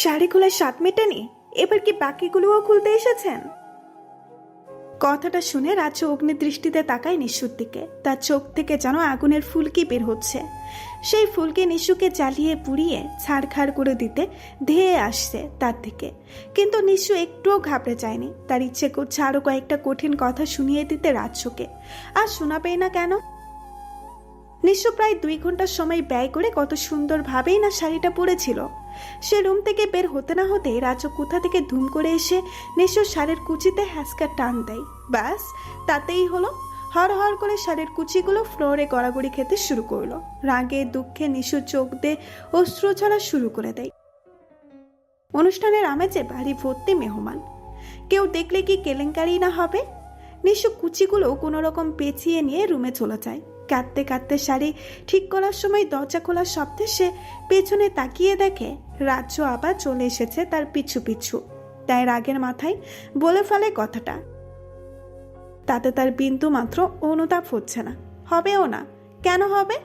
শাড়ি খোলার স্বাদ মেটেনি, এবার কি বাকিগুলোও খুলতে এসেছেন? কথাটা শুনে রাজ্য অগ্নিদৃষ্টিতে তাকায় নিশুর দিকে। তার চোখ থেকে যেন আগুনের ফুলকি বের হচ্ছে। সেই ফুলকি নিশুকে জ্বালিয়ে পুড়িয়ে ছাড়খাড় করে দিতে ধেয়ে আসছে তার দিকে। কিন্তু নিশু একটুও ঘাবড়ে যায়নি। তার ইচ্ছে করছে আরো কয়েকটা কঠিন কথা শুনিয়ে দিতে রাজ্যকে। আর শোনাবেই না কেন? নিশু প্রায় 2 ঘন্টার সময় ব্যয় করে কত সুন্দরভাবেই না শাড়িটা পরেছিল। সে রুম থেকে বের হতে না হতে রাজু কোথা থেকে ধুম করে এসে নিশুর শাড়ির কুচিতে হ্যাসকা টান দেয়। ব্যাস, তাতেই হলো। হর হর করে শাড়ির কুচিগুলো ফ্লোরে গড়াগড়ি খেতে শুরু করলো। রাগে দুঃখে নিশুর চোখ দিয়ে অশ্রু ঝরা শুরু করে দেয়। অনুষ্ঠানের আমেজে বাড়ি ভর্তি মেহমান। কেউ দেখলে কি কেলেঙ্কারি না হবে? নিশু কুচিগুলো কোনো রকম পেঁচিয়ে নিয়ে রুমে চলে যায়। কাঁদতে কাঁদতে শাড়ি ঠিক করার সময় দরজা খোলার শব্দে সে পেছনে তাকিয়ে দেখে রাজ্য আবার চলে এসেছে তার পিছু পিছু। তাই রাগের মাথায় বলে ফেলে কথাটা। তাতে তার বিন্দু মাত্র অনুতাপ হচ্ছে না, হবেও না। কেন হবে?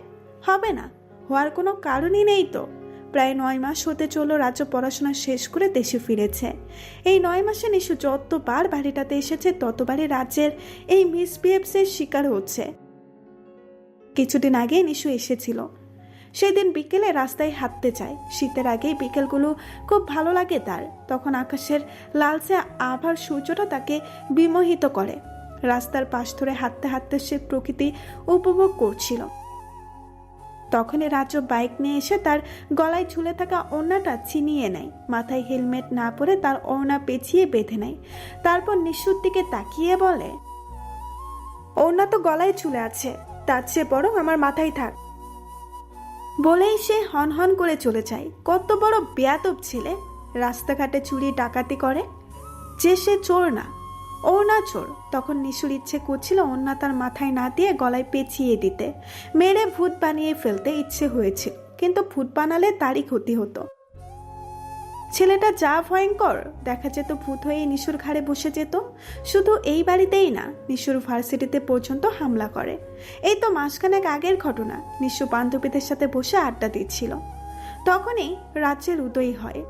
হবে না, হওয়ার কোনো কারণই নেই তো। প্রায় 9 মাস হতে চলল রাজ্য পড়াশোনা শেষ করে দেশে ফিরেছে। এই 9 মাসে নিশু যতবার বাড়িটাতে এসেছে ততবারই রাজ্যের এই মিসবিহেভসের শিকার হচ্ছে। কিছুদিন আগে নিশু এসেছিল। সেদিন বিকেলে রাস্তায় হাঁটতে যায়। শীতের আগেই বিকেলগুলো খুব ভালো লাগে তার। তখন আকাশের লালচে আভার সূর্যটা তাকে বিমোহিত করে। রাস্তার পাশ ধরে হাঁটতে হাঁটতে সে প্রকৃতি উপভোগ করছিল। তখনই রাজ্য বাইক নিয়ে এসে তার গলায় ঝুলে থাকা ওড়নাটা ছিনিয়ে নেয়। মাথায় হেলমেট না পরে তার ওড়না পেঁচিয়ে বেঁধে নেয়। তারপর নিশুর দিকে তাকিয়ে বলে, ওড়না তো গলায় ঝুলে আছে, তার চেয়ে বরং আমার মাথায় থাক। বলেই সে হন হন করে চলে যায়। কত বড় বেয়াদব ছেলে! রাস্তাঘাটে চুরি ডাকাতি করে যে সে চোর না, ওড়না চোর। তখন নিশুর ইচ্ছে করছিল ওড়না তার মাথায় না দিয়ে গলায় পেঁচিয়ে দিতে, মেরে ভূত বানিয়ে ফেলতে ইচ্ছে হয়েছিল। কিন্তু ভূত বানালে তারই ক্ষতি হতো। ছেলেটা যা ভয়ঙ্কর, দেখা যেত ভূত হয়ে নিশুর ঘাড়ে বসে যেত। শুধু এই বাড়িতেই না, নিশুর ভার্সিটিতে পর্যন্ত হামলা করে। এই তো মাসখানেক আগের ঘটনা। নিশু বান্ধবীদের সাথে বসে আড্ডা দিচ্ছিল। তখনই রাজ্যের উদয় হয়।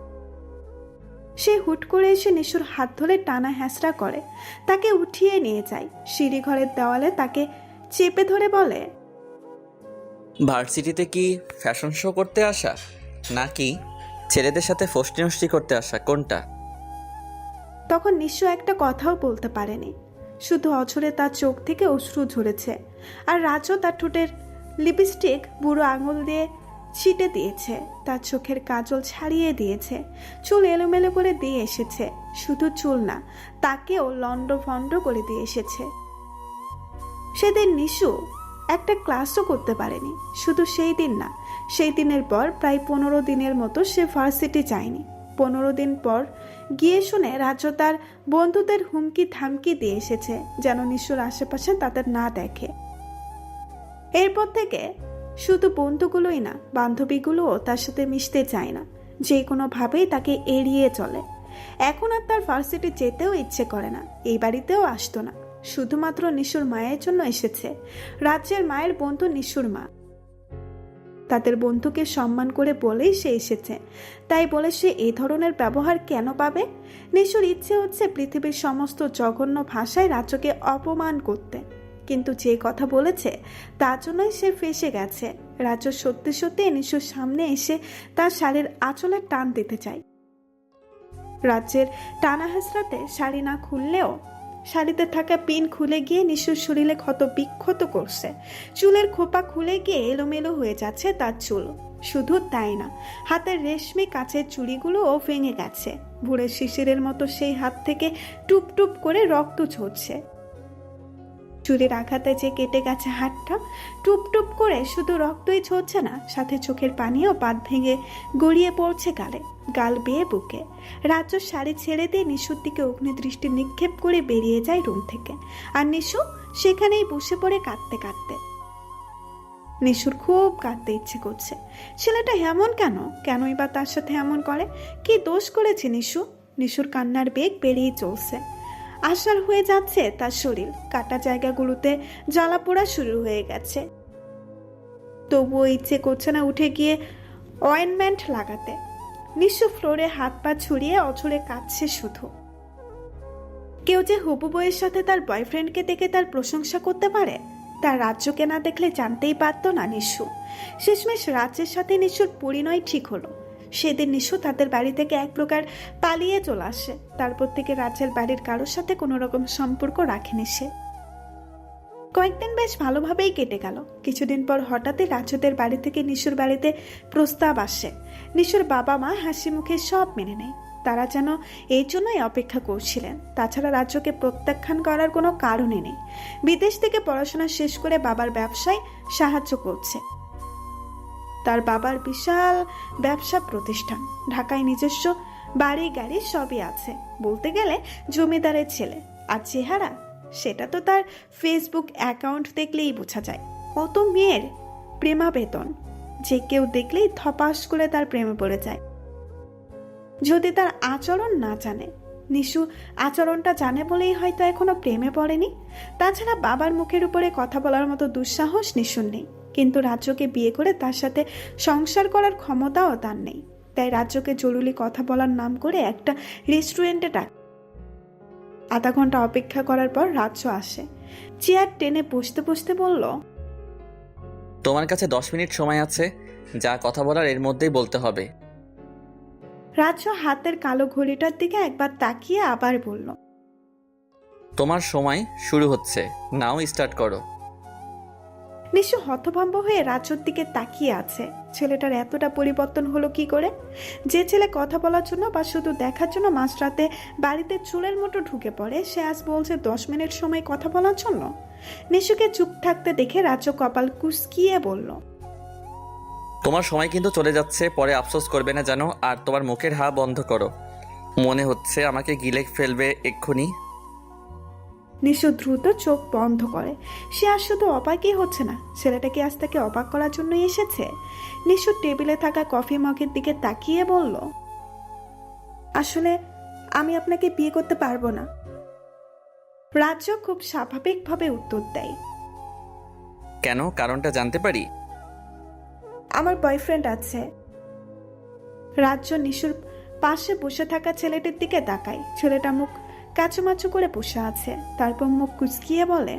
সে হুট করে এসে নিশুর হাত ধরে টানা হ্যাঁচড়া করে, তাকে উঠিয়ে নিয়ে যায়। সিঁড়ি ঘরের দেওয়ালে তাকে চেপে ধরে বলে, ভার্সিটিতে কি ফ্যাশন শো করতে আসা, নাকি ছেলেদের সাথে ফষ্টি নষ্টি করতে আসা, কোনটা? তখন নিশ্চু একটা কথাও বলতে পারেনি। শুধু অঝরে তার চোখ থেকে অশ্রু ঝরেছে। আর রাজও তার ঠোঁটের লিপস্টিক বুড়ো আঙুল দিয়ে ছিটে দিয়েছে, তার চোখের কাজল ছাড়িয়ে দিয়েছে, চুল এলোমেলো করে দিয়ে এসেছে। শুধু চুল না, তাকেও লন্ড ভন্ড করে দিয়ে এসেছে। সেদিন নিশু একটা ক্লাসও করতে পারেনি। শুধু সেই দিন না, সেই দিনের পর প্রায় 15 দিনের মতো সে ভার্সিটি যায়নি। 15 দিন পর গিয়ে শুনে রাজ্য তার বন্ধুদের হুমকি থামকি দিয়ে এসেছে যেন নিশুর আশেপাশে তাদের না দেখে। এরপর থেকে শুধু বন্ধুগুলোই না, বান্ধবীগুলোও তার সাথে মিশতে চায় না, যে কোনোভাবেই তাকে এড়িয়ে চলে। এখন আর তার ভার্সিটি যেতেও ইচ্ছে করে না, এই বাড়িতেও আসতো না। শুধুমাত্র নিশুর মায়ের জন্য এসেছে। রাজ্যের মায়ের বন্ধু নিশুর মা। তাদের বন্ধুকে সম্মান করে বলেই সে এসেছে। তাই বলে সে এই ধরনের ব্যবহার কেন পাবে? নিশুর ইচ্ছে হচ্ছে পৃথিবীর সমস্ত জঘন্য ভাষায় রাজ্যকে অপমান করতে। কিন্তু যে কথা বলেছে তার জন্যই সে ফেঁসে গেছে। রাজ্য সত্যি সত্যি নিশুর সামনে এসে তার শাড়ির আঁচলে টান দিতে চায়। রাজ্যের টানা হেঁচড়াতে শাড়ি না খুললেও শাড়িতে থাকা পিন খুলে গিয়ে নিশুর শরীরে ক্ষত বিক্ষত করছে। চুলের খোপা খুলে গিয়ে এলোমেলো হয়ে যাচ্ছে তার চুল। শুধু তাই না, হাতের রেশমি কাচের চুড়িগুলোও ভেঙে গেছে। ভোরের শিশিরের মতো সেই হাত থেকে টুপ টুপ করে রক্ত ঝরছে। চুরির আঘাতে যে কেটে গেছে হাতটা, টুপ টুপ করে শুধু রক্তই ঝরছে না, সাথে চোখের পানিও বাদ ভেঙে গড়িয়ে পড়ছে গালে, গাল বেয়ে বুকে। রাজ্য শাড়ি ছেড়ে দিয়ে নিশুর দিকে অগ্নিদৃষ্টি নিক্ষেপ করে বেরিয়ে যায় রুম থেকে। আর নিশু সেখানেই বসে পড়ে কাঁদতে কাঁদতে। নিশুর খুব কাঁদতে ইচ্ছে করছে। ছেলেটা এমন কেন? কেনই বা তার সাথে এমন করে? কি দোষ করেছে নিশু? নিশুর কান্নার বেগ বেড়েই চলছে। আশার হয়ে যাচ্ছে তার শরীর, কাটা জায়গাগুলোতে জ্বালা পোড়া শুরু হয়ে গেছে। তবুও ইচ্ছে করছে না উঠে গিয়ে অয়েনমেন্ট লাগাতে। নিঃস্ব ফ্লোরে হাত পা ছড়িয়ে অঝরে কাঁদছে শুধু। কেউ যে হবু বউয়ের সাথে তার বয়ফ্রেন্ডকে দেখে তার প্রশংসা করতে পারে, তার রাজ্যকে না দেখলে জানতেই পারত না নিঃস্ব। শেষমেশ রাজ্যের সাথে নিঃস্বর পরিণয় ঠিক হলো। সেদিন নিঃস্ব তাদের বাড়ি থেকে এক প্রকার পালিয়ে চলে আসে। তারপর থেকে রাজ্যের বাড়ির কারোর সাথে কোনো রকম সম্পর্ক রাখেনি সে। কয়েকদিন বেশ ভালোভাবেই কেটে গেল। কিছুদিন পর হঠাৎই রাজ্যদের বাড়ি থেকে নিশুর বাড়িতে প্রস্তাব আসে। নিশুর বাবা মা হাসি মুখে সব মেনে নেয়। তারা যেন এই জন্যই অপেক্ষা করছিলেন। তাছাড়া রাজ্যকে প্রত্যাখ্যান করার কোনো কারণই নেই। বিদেশ থেকে পড়াশোনা শেষ করে বাবার ব্যবসায় সাহায্য করছে। তার বাবার বিশাল ব্যবসা প্রতিষ্ঠান, ঢাকায় নিজস্ব বাড়ি গাড়ি সবই আছে। বলতে গেলে জমিদারের ছেলে। আর চেহারা, সেটা তো তার ফেসবুক অ্যাকাউন্ট দেখলেই বোঝা যায়। কত মেয়ের প্রেমাবেদন, যে কেউ দেখলেই ধপাস করে তার প্রেমে পড়ে যায়। যদি তার আচরণ না জানে, নিশু আচরণটা জানে বলেই হয়তো এখনো প্রেমে পড়েনি। তাছাড়া বাবার মুখের উপরে কথা বলার মতো দুঃসাহস নিশুর নেই। কিন্তু রাজ্যকে বিয়ে করে তার সাথে সংসার করার ক্ষমতাও তার নেই। তাই রাজ্যকে জরুরি কথা বলার নাম করে একটা রেস্টুরেন্টে ডাক। আধা ঘন্টা অপেক্ষা করার পর রাজ্য আসে। চেয়ার টেনে বসতে বসতে বলল, তোমার কাছে 10 মিনিট সময় আছে, যা কথা বলার এর মধ্যেই বলতে হবে। রাজ্য হাতের কালো ঘড়িটার দিকে একবার তাকিয়ে আবার বলল, তোমার সময় শুরু হচ্ছে, নাও স্টার্ট করো। নিশু হতভম্ব হয়ে রাজ্যর দিকে তাকিয়ে আছে। ছেলেটার এতটা পরিবর্তন হলো কি করে? যে ছেলে কথা বলার জন্য বা শুধু দেখার জন্য মাঝরাতে বাড়িতে চুলের মতো ঢুকে পড়ে, সে আজ বলছে 10 মিনিট সময় কথা বলার জন্য। নিশুকে চুপ থাকতে দেখে রাজ্য কপাল কুঁচকিয়ে বলল, তোমার সময় কিন্তু চলে যাচ্ছে, পরে আফসোস করবে না জানো। আর তোমার মুখের হা বন্ধ করো, মনে হচ্ছে আমাকে গিলে ফেলবে এক্ষুনি। নিশু দ্রুত চোখ বন্ধ করে। সে আর শুধু অবাকই হচ্ছে না, ছেলেটা কি আজ তাকে অবাক করার জন্যই এসেছে? নিশু টেবিলে থাকা কফি মগের দিকে তাকিয়ে বলল, আসলে আমি আপনাকে বিয়ে করতে পারবো না। রাজ্য খুব স্বাভাবিকভাবে উত্তর দেয়, কেন, কারণটা জানতে পারি? আমার বয়ফ্রেন্ড আছে। রাজ্য নিশুর পাশে বসে থাকা ছেলেটির দিকে তাকায়। ছেলেটা মুখ কাচুমাচু করে বসে আছে, তারপর মুখ কুচকিয়ে বলে,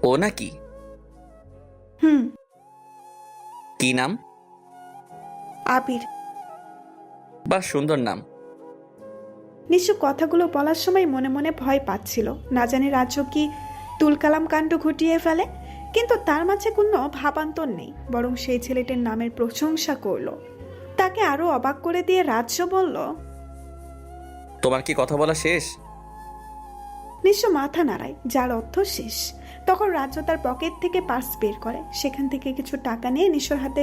ও নাকি? হুম। কি নাম? আবির। বা সুন্দর নাম। নিশু কথাগুলো বলার সময় মনে মনে ভয় পাচ্ছিল, না জানি রাজ্য কি তুলকালাম কাণ্ড ঘটিয়ে ফেলে। কিন্তু তার মাঝে কোনো ভাবান্তর নেই, বরং সেই ছেলেটির নামের প্রশংসা করলো। তাকে আরো অবাক করে দিয়ে রাজ্য বলল, তোমার কি কথা বলা শেষ? নিশু মাথা নাড়ায়, যার অর্থ শেষ। তখন রাজ্য তার পকেট থেকে পার্স বের করে, সেখান থেকে কিছু টাকা নিয়ে নিশুর হাতে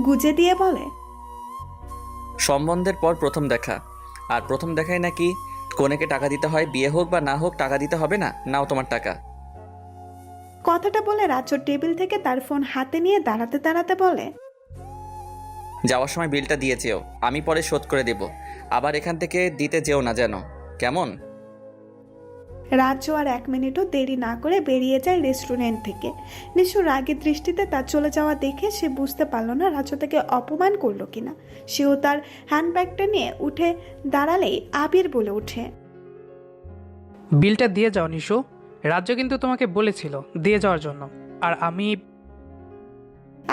গুজে দিয়ে বলে, সম্বন্ধের পর প্রথম দেখা, আর প্রথম দেখায় নাকি কনেকে টাকা দিতে হয়, বিয়ে হোক বা না হোক টাকা দিতে হবে না। নাও তোমার টাকা। কথাটা বলে রাজ্য টেবিল থেকে তার ফোন হাতে নিয়ে দাঁড়াতে দাঁড়াতে বলে, যাওয়ার সময় বিলটা দিয়ে যেও, আমি পরে শোধ করে দেব। আবার এখান থেকে দিতে যেও না যেন, কেমন? রাজ্য আর 1 মিনিটও দেরি না করে বেরিয়ে যায় রেস্টুরেন্ট থেকে। নিশু রাগের দৃষ্টিতে তার চলে যাওয়া দেখে সে বুঝতে পারল না রাজ্য তাকে অপমান করলো কিনা। সেও তার হ্যান্ডব্যাগটা নিয়ে উঠে দাঁড়ালেই আবির বলে ওঠে, বিলটা দিয়ে যাও নিশু, রাজ্য কিন্তু তোমাকে বলেছিল দিয়ে যাওয়ার জন্য। আর আমি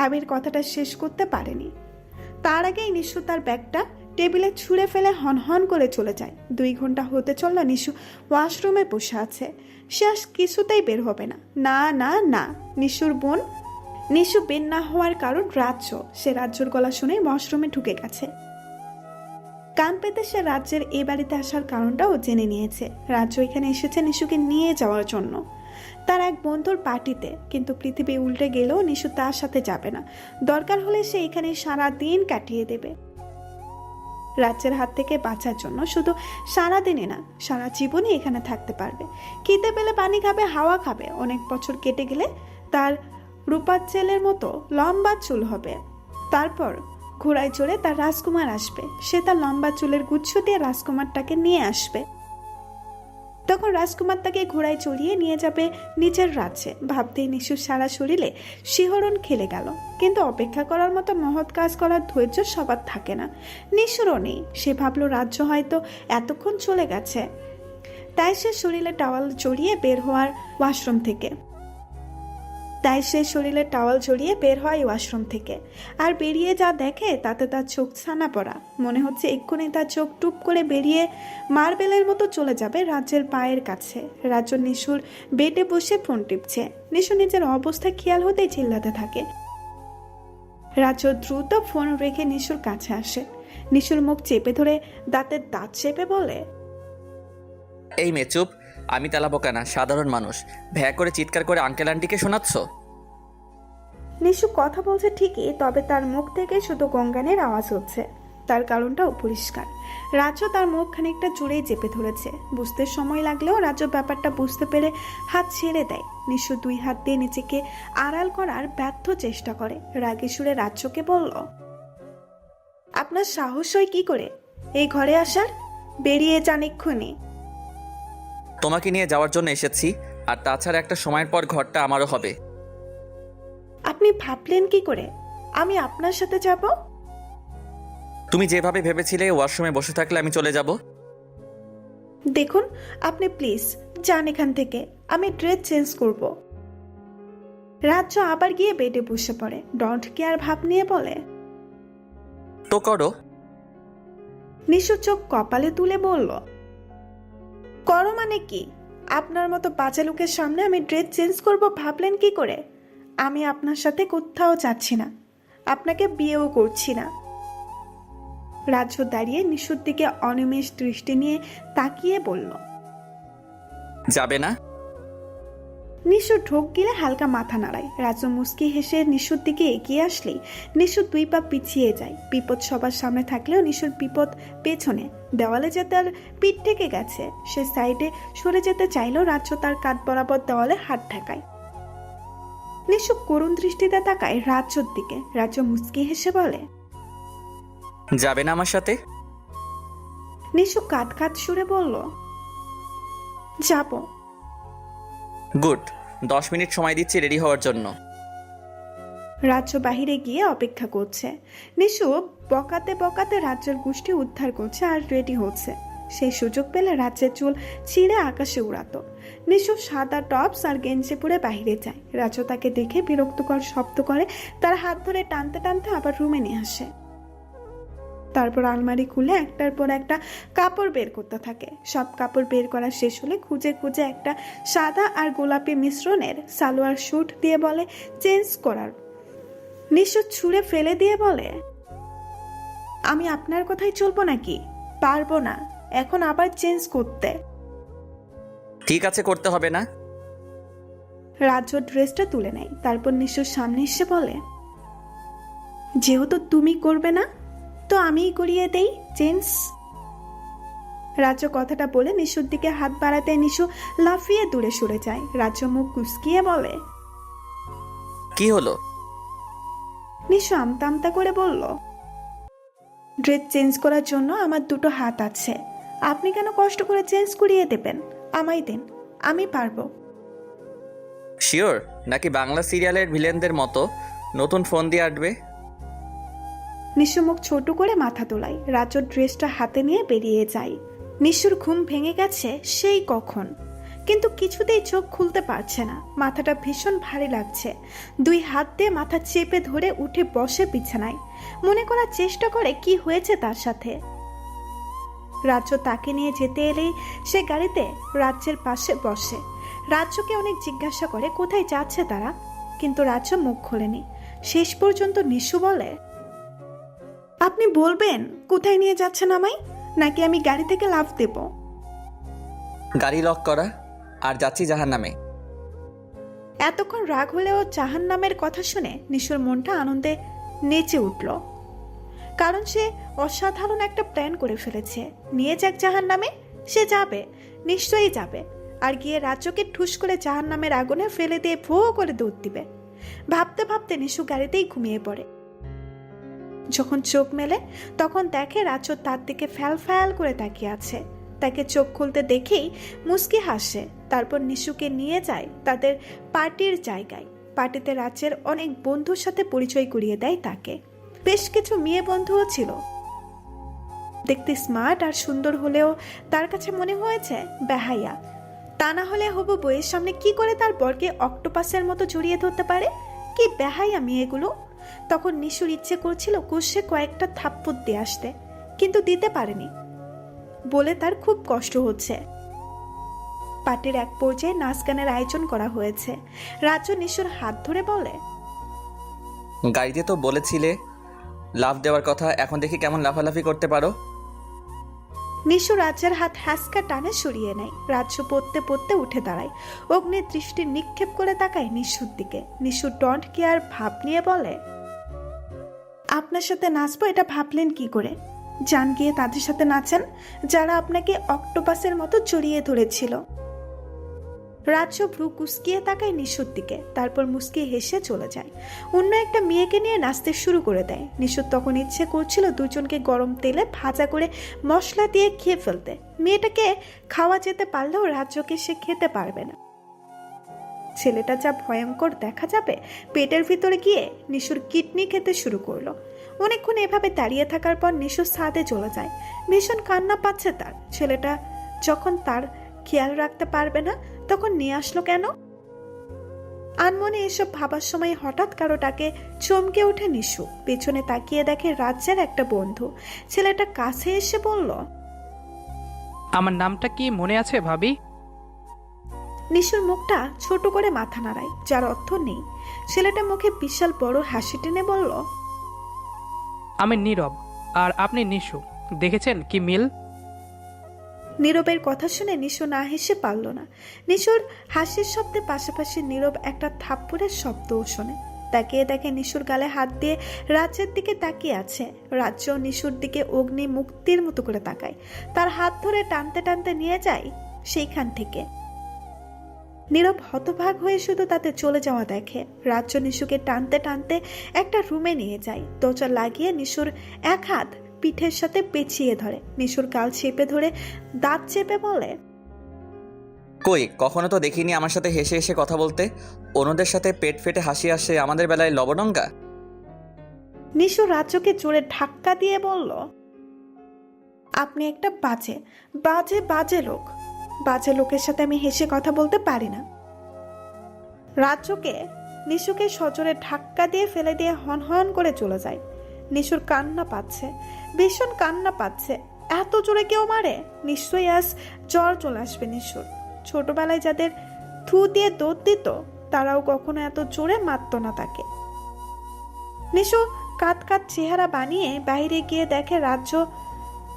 আবির কথাটা শেষ করতে পারেনি। তার আগেই নিশু তার ব্যাগটা টেবিলে ছুঁড়ে ফেলে হনহন করে চলে যায়। 2 ঘন্টা হতে চলল নিশু ওয়াশরুমে বসে আছে। সে আজ কিছুতেই বের হবে না। না না না, নিশুর বোন। নিশু বের না হওয়ার কারণ রাজ্য। সে রাজ্যর গলা শুনে ওয়াশরুমে ঢুকে গেছে। কান পেতে সে রাজ্যের এ বাড়িতে আসার কারণটাও জেনে নিয়েছে। রাজ্য এখানে এসেছে নিশুকে নিয়ে যাওয়ার জন্য, তার এক বন্ধুর পার্টিতে। কিন্তু পৃথিবী উল্টে গেলেও নিশু তার সাথে যাবে না। দরকার হলে সে এখানে সারা দিন কাটিয়ে দেবে। রাজ্যের হাত থেকে বাঁচার জন্য শুধু সারাদিনে না, সারা জীবনই এখানে থাকতে পারবে। খিদে পেলে পানি খাবে, হাওয়া খাবে। অনেক বছর কেটে গেলে তার রূপার চেলের মতো লম্বা চুল হবে। তারপর ঘোড়ায় চড়ে তার রাজকুমার আসবে। সে তার লম্বা চুলের গুচ্ছ দিয়ে রাজকুমারটাকে নিয়ে আসবে। তখন রাজকুমার তাকে ঘোড়ায় চড়িয়ে নিয়ে যাবে নিজের রাজ্যে। ভাবতেই নিশুর সারা শরীরে শিহরণ খেলে গেল। কিন্তু অপেক্ষা করার মতো মহৎ কাজ করার ধৈর্য সবার থাকে না, নিশুরও নেই। সে ভাবলো রাজ্য হয়তো এতক্ষণ চলে গেছে। তাই সে শরীরে টাওয়াল জড়িয়ে বের হয় ওয়াশরুম থেকে। আর বেরিয়ে যা দেখে তাতে তার চোখ ছানা পড়া। মনে হচ্ছে এক্ষুনি তার চোখ টুপ করে বেরিয়ে মার্বেলের মতো চলে যাবে রাজ্যের পায়ের কাছে। রাজ্য নিশুর বেডে বসে ফোন টিপছে। নিশু নিজের অবস্থা খেয়াল হতেই চিল্লাতে থাকে। রাজ্য দ্রুত ফোন রেখে নিশুর কাছে আসে। নিশুর মুখ চেপে ধরে দাঁতের দাঁত চেপে বলে, এই মেয়ে চুপ, আমি তেলাপোকা না, সাধারণ মানুষ। ভ্যা করে চিৎকার করে আঙ্কেল আন্টিকে শোনাচ্ছ? নিশু কথা বলছে ঠিকই, তবে তার মুখ থেকে শুধু গঙ্গানের আওয়াজ হচ্ছে। তার কারণটাও পরিষ্কার। রাজ্য তার মুখ খানিকটা জুড়েই চেপে ধরেছে। বুঝতে সময় লাগলেও রাজ্য ব্যাপারটা বুঝতে পেরে হাত ছেড়ে দেয়। নিশু 2 হাত দিয়ে নিজেকে আড়াল করার ব্যর্থ চেষ্টা করে। রাগী সুরে রাজ্যকে বলল, আপনার সাহস হয় কি করে এই ঘরে আসার? বেরিয়ে যান এক্ষুনি। তোমাকে নিয়ে যাওয়ার জন্য এসেছি, আর তাছাড়া একটা সময়ের পর ঘরটা আমারও হবে। আপনি ভাবলেন কি করে আমি আপনার সাথে যাব? তুমি যেভাবে ভেবেছিলে ওয়াশরুমে বসে থাকলে আমি চলে যাব। দেখুন, আপনি প্লিজ যান এখান থেকে, আমি ড্রেস চেঞ্জ করব। রাজ্য আবার গিয়ে বেডে বসে পড়ে। ডন্ট কেয়ার ভাব নিয়ে বলে, তো করো। নিশু চোখ কপালে তুলে বলল, করো মানে কি? আপনার মতো বাচ্চা লোকের সামনে আমি ড্রেস চেঞ্জ করব ভাবলেন কি করে? আমি আপনার সাথে কোথাও যাচ্ছি না, আপনাকে বিয়েও করছি না। রাজ্য দাঁড়িয়ে নিশুর দিকে অনিমেষ দৃষ্টি নিয়ে তাকিয়ে বলল, যাবে না? নিশু ঢোক গিলে হালকা মাথা নাড়ায়। রাজু মুস্কি হেসে নিশুর দিকে এগিয়ে আসলেই নিশু 2 পা পিছিয়ে যায়। বিপদ সবার সামনে থাকলেও নিশুর বিপদ পেছনে। দেওয়ালে যে তার পিঠ ঠেকে গেছে, সে সাইডে সরে যেতে চাইলেও রাজ্য তার কাঁধ বরাবর দেওয়ালে হাত ঠেকায়। নিশু করুণ দৃষ্টিতে তাকায় রাজ্যর দিকে। রাজ্য মুস্কি হেসে বলে, যাবে না আমার সাথে? নিশু কাঁদ কাঁদ সুরে বলল, যাব। গুড, 10 মিনিট সময় দিচ্ছি রেডি হওয়ার জন্য। রাজ্য বাহিরে গিয়ে অপেক্ষা করছে। নিশু বকাতে বকাতে রাজ্যের গোষ্ঠী উদ্ধার করছে আর রেডি হচ্ছে। সেই সুযোগ পেলে রাজ্যের চুল ছিঁড়ে আকাশে উড়াতো। নিশু সাদা টপস আর গেঞ্জি পরে বাহিরে যায়। রাজ্য তাকে দেখে বিরক্তকর শব্দ করে, তার হাত ধরে টানতে টানতে আবার রুমে নিয়ে আসে। তারপর আলমারি খুলে একটার পর একটা কাপড় বের করতে থাকে। সব কাপড় বের করা শেষ হলে খুঁজে খুঁজে একটা সাদা আর গোলাপি মিশ্রণের সালোয়ার স্যুট দিয়ে বলে চেঞ্জ করার। নিশু ছুঁড়ে ফেলে দিয়ে বলে, আমি আপনার কথাই চলবো নাকি? পারবো না এখন আবার চেঞ্জ করতে। ঠিক আছে, করতে হবে না। রাজ্য ড্রেসটা তুলে নেয়। তারপর নিশুর সামনে এসে বলে, যেহেতু তুমি করবে না তো আমিই করিয়ে দেই চেঞ্জ। রাজ্য কথাটা বলে নিশুর দিকে হাত বাড়াতে নিশু লাফিয়ে দূরে সরে যায়। রাজ্য মুখ কুঁচকিয়ে বলে, কি হলো? নিশু আমতা আমতা করে বলল, ড্রেস চেঞ্জ করার জন্য আমার 2টো হাত আছে, আপনি কেন কষ্ট করে চেঞ্জ করিয়ে দেবেন? আমায় দেন, আমি পারবো। শিওর নাকি বাংলা সিরিয়ালের ভিলেনদের মতো নতুন ফোন দিয়ে আটবে? নিশু মুখ ছোট করে মাথা তোলায়। রাজ্য ড্রেসটা হাতে নিয়ে বেরিয়ে যায়। নিশুর ঘুম ভেঙে গেছে সেই কখন, কিন্তু কিছুতেই চোখ খুলতে পারছে না। মাথাটা ভীষণ ভারী লাগছে। 2 হাত দিয়ে মাথা চেপে ধরে উঠে বসে বিছানায়। মনে করার চেষ্টা করে কি হয়েছে তার সাথে। রাজ্য তাকে নিয়ে যেতে এলেই সে গাড়িতে রাজ্যের পাশে বসে। রাজ্যকে অনেক জিজ্ঞাসা করে কোথায় যাচ্ছে তারা, কিন্তু রাজ্য মুখ খোলেনি। শেষ পর্যন্ত নিশু বলে, আপনি বলবেন কোথায় নিয়ে যাচ্ছেন আমায়, নাকি আমি গাড়ি থেকে লাফ দেব? গাড়ি লক করা, আর যাচ্ছি জাহান্নামে। এতক্ষণ রাগ হলেও জাহান্নামের কথা শুনে নিশুর মনটা আনন্দে নেচে উঠল। কারণ সে অসাধারণ একটা প্ল্যান করে ফেলেছে। নিয়ে যাক জাহান্নামে, সে যাবে, নিশ্চয়ই যাবে। আর গিয়ে রাজ্যকে ঠুস করে জাহান্নামের আগুনে ফেলে দিয়ে ভো করে দৌড় দিবে। ভাবতে ভাবতে নিশু গাড়িতেই ঘুমিয়ে পড়ে। যখন চোখ মেলে তখন দেখে রাজ্য তার দিকে ফ্যাল ফ্যাল করে তাকিয়ে আছে। তাকে চোখ খুলতে দেখেই মুস্কি হাসে। তারপর নিশুকে নিয়ে যায় তাদের পার্টির জায়গায়। পার্টিতে রাজ্যের অনেক বন্ধুর সাথে পরিচয় করিয়ে দেয় তাকে। বেশ কিছু মেয়ে বন্ধুও ছিল। দেখতে স্মার্ট আর সুন্দর হলেও তার কাছে মনে হয়েছে বেহাইয়া। তা না হলে হবু বইয়ের সামনে কি করে তার বরকে অক্টোপাসের মতো জড়িয়ে ধরতে পারে? কি বেহাইয়া মেয়েগুলো! তখন নিশুর ইচ্ছে করছিল কষে কয়েকটা থাপ্পড় দিয়ে আসতে, কিন্তু দিতে পারেনি বলে তার খুব কষ্ট হচ্ছে। পার্টির এক পর্যায়ে নাচ গানের আয়োজন করা হয়েছে। রাজ্য নিশুর হাত ধরে বলে, গাড়িতে তো বলেছিলে লাফ দেওয়ার কথা, এখন দেখি কেমন লাফালাফি করতে পারো। নিশু রাজ্যের হাত হ্যাসকা টানে সরিয়ে নেয়। রাজ্য পড়তে পড়তে উঠে দাঁড়ায়। অগ্নির দৃষ্টি নিক্ষেপ করে তাকায় নিশুর দিকে। নিশু ডন্ট কেয়ার ভাব নিয়ে বলে, আপনার সাথে নাচবো এটা ভাবলেন কি করে? যান গিয়ে তাদের সাথে নাচেন যারা আপনাকে অক্টোপাসের মতো জড়িয়ে ধরেছিল। রাজ্য ভ্রু কুসকিয়ে তাকায় নিশুর দিকে, তারপর মুস্কি হেসে চলে যায়। অন্য একটা মেয়েকে নিয়ে নাচতে শুরু করে দেয়। নিশুর তখন ইচ্ছে করছিল দুজনকে গরম তেলে ভাজা করে মশলা দিয়ে খেয়ে ফেলতে। মেয়েটাকে খাওয়া যেতে পারলেও রাজ্যকে সে খেতে পারবে না। ছেলেটা যা ভয়ঙ্কর দেখা যাবে, পেটের ভিতরে গিয়ে নিশুর কিডনি খেতে শুরু করলো। অনেকক্ষণ এভাবে দাঁড়িয়ে থাকার পর নিশু ছাদে চলে যায়। ভীষণ কান্না পাচ্ছে তার। ছেলেটা যখন তার খেয়াল রাখতে পারবে না তখন নিয়ে আসলো কেন? আনমনে এসব ভাবার সময় হঠাৎ কারোটাকে চমকে ওঠে নিশু। পেছনে তাকিয়ে দেখে রাজ্যের একটা বন্ধু। ছেলেটা কাছে এসে বলল, আমার নামটা কি মনে আছে ভাবি? নিশুর মুখটা ছোট করে মাথা নাড়ায়, যার অর্থ নেই। ছেলেটা মুখে বিশাল বড় হাসি টেনে বলল, আমি নীরব আর আপনি নিশু, দেখেছেন কি মিল? নীরবের কথা শুনে নিশু না হেসে পারল না। নিশুর হাসির শব্দে পাশাপাশি নীরব একটা থাপ্পড়ের শব্দও শোনে। তাকিয়ে দেখে নিশুর গালে হাত দিয়ে রাজ্যের দিকে তাকিয়ে আছে। রাজ্য নিশুর দিকে অগ্নি মুক্তির মতো করে তাকায়। তার হাত ধরে টানতে টানতে নিয়ে যায় সেইখান থেকে। নীরব হতভাগ হয়ে শুধু তাতে চলে যাওয়া দেখে। রাজ্য নিশুকে টানতে টানতে একটা রুমে নিয়ে যায়। দরজা লাগিয়ে নিশুর এক হাত পিঠের সাথে পেঁচিয়ে ধরে। নিশুর গাল চেপে ধরে দাঁত চেপে বলে, কই, কখনো তো দেখিনি আমার সাথে হেসে হেসে কথা বলতে। অন্যদের সাথে পেট ফেটে হাসি আসে, আমাদের বেলায় লবডঙ্গা। নিশু রাজ্যকে জোরে ধাক্কা দিয়ে বলল, আপনি একটা বাজে বাজে বাজে লোক। বাজে লোকের সাথে আমি হেসে কথা বলতে পারি না। রাজ্যকে নিশুকে সজোরে ধাক্কা দিয়ে ফেলে দিয়ে হন হন করে চলে যায়। নিশুর কান্না পাচ্ছে, ভীষণ কান্না পাচ্ছে। এত জোরে কেউ মারে? নিশ্চয়ই আজ জ্বর চলে আসবে নিশুর। ছোটবেলায় যাদের থু দিয়ে দৌড় দিত তারাও কখনো এত জোরে মারত না তাকে। নিশু কাত কাত চেহারা বানিয়ে বাইরে গিয়ে দেখে রাজ্য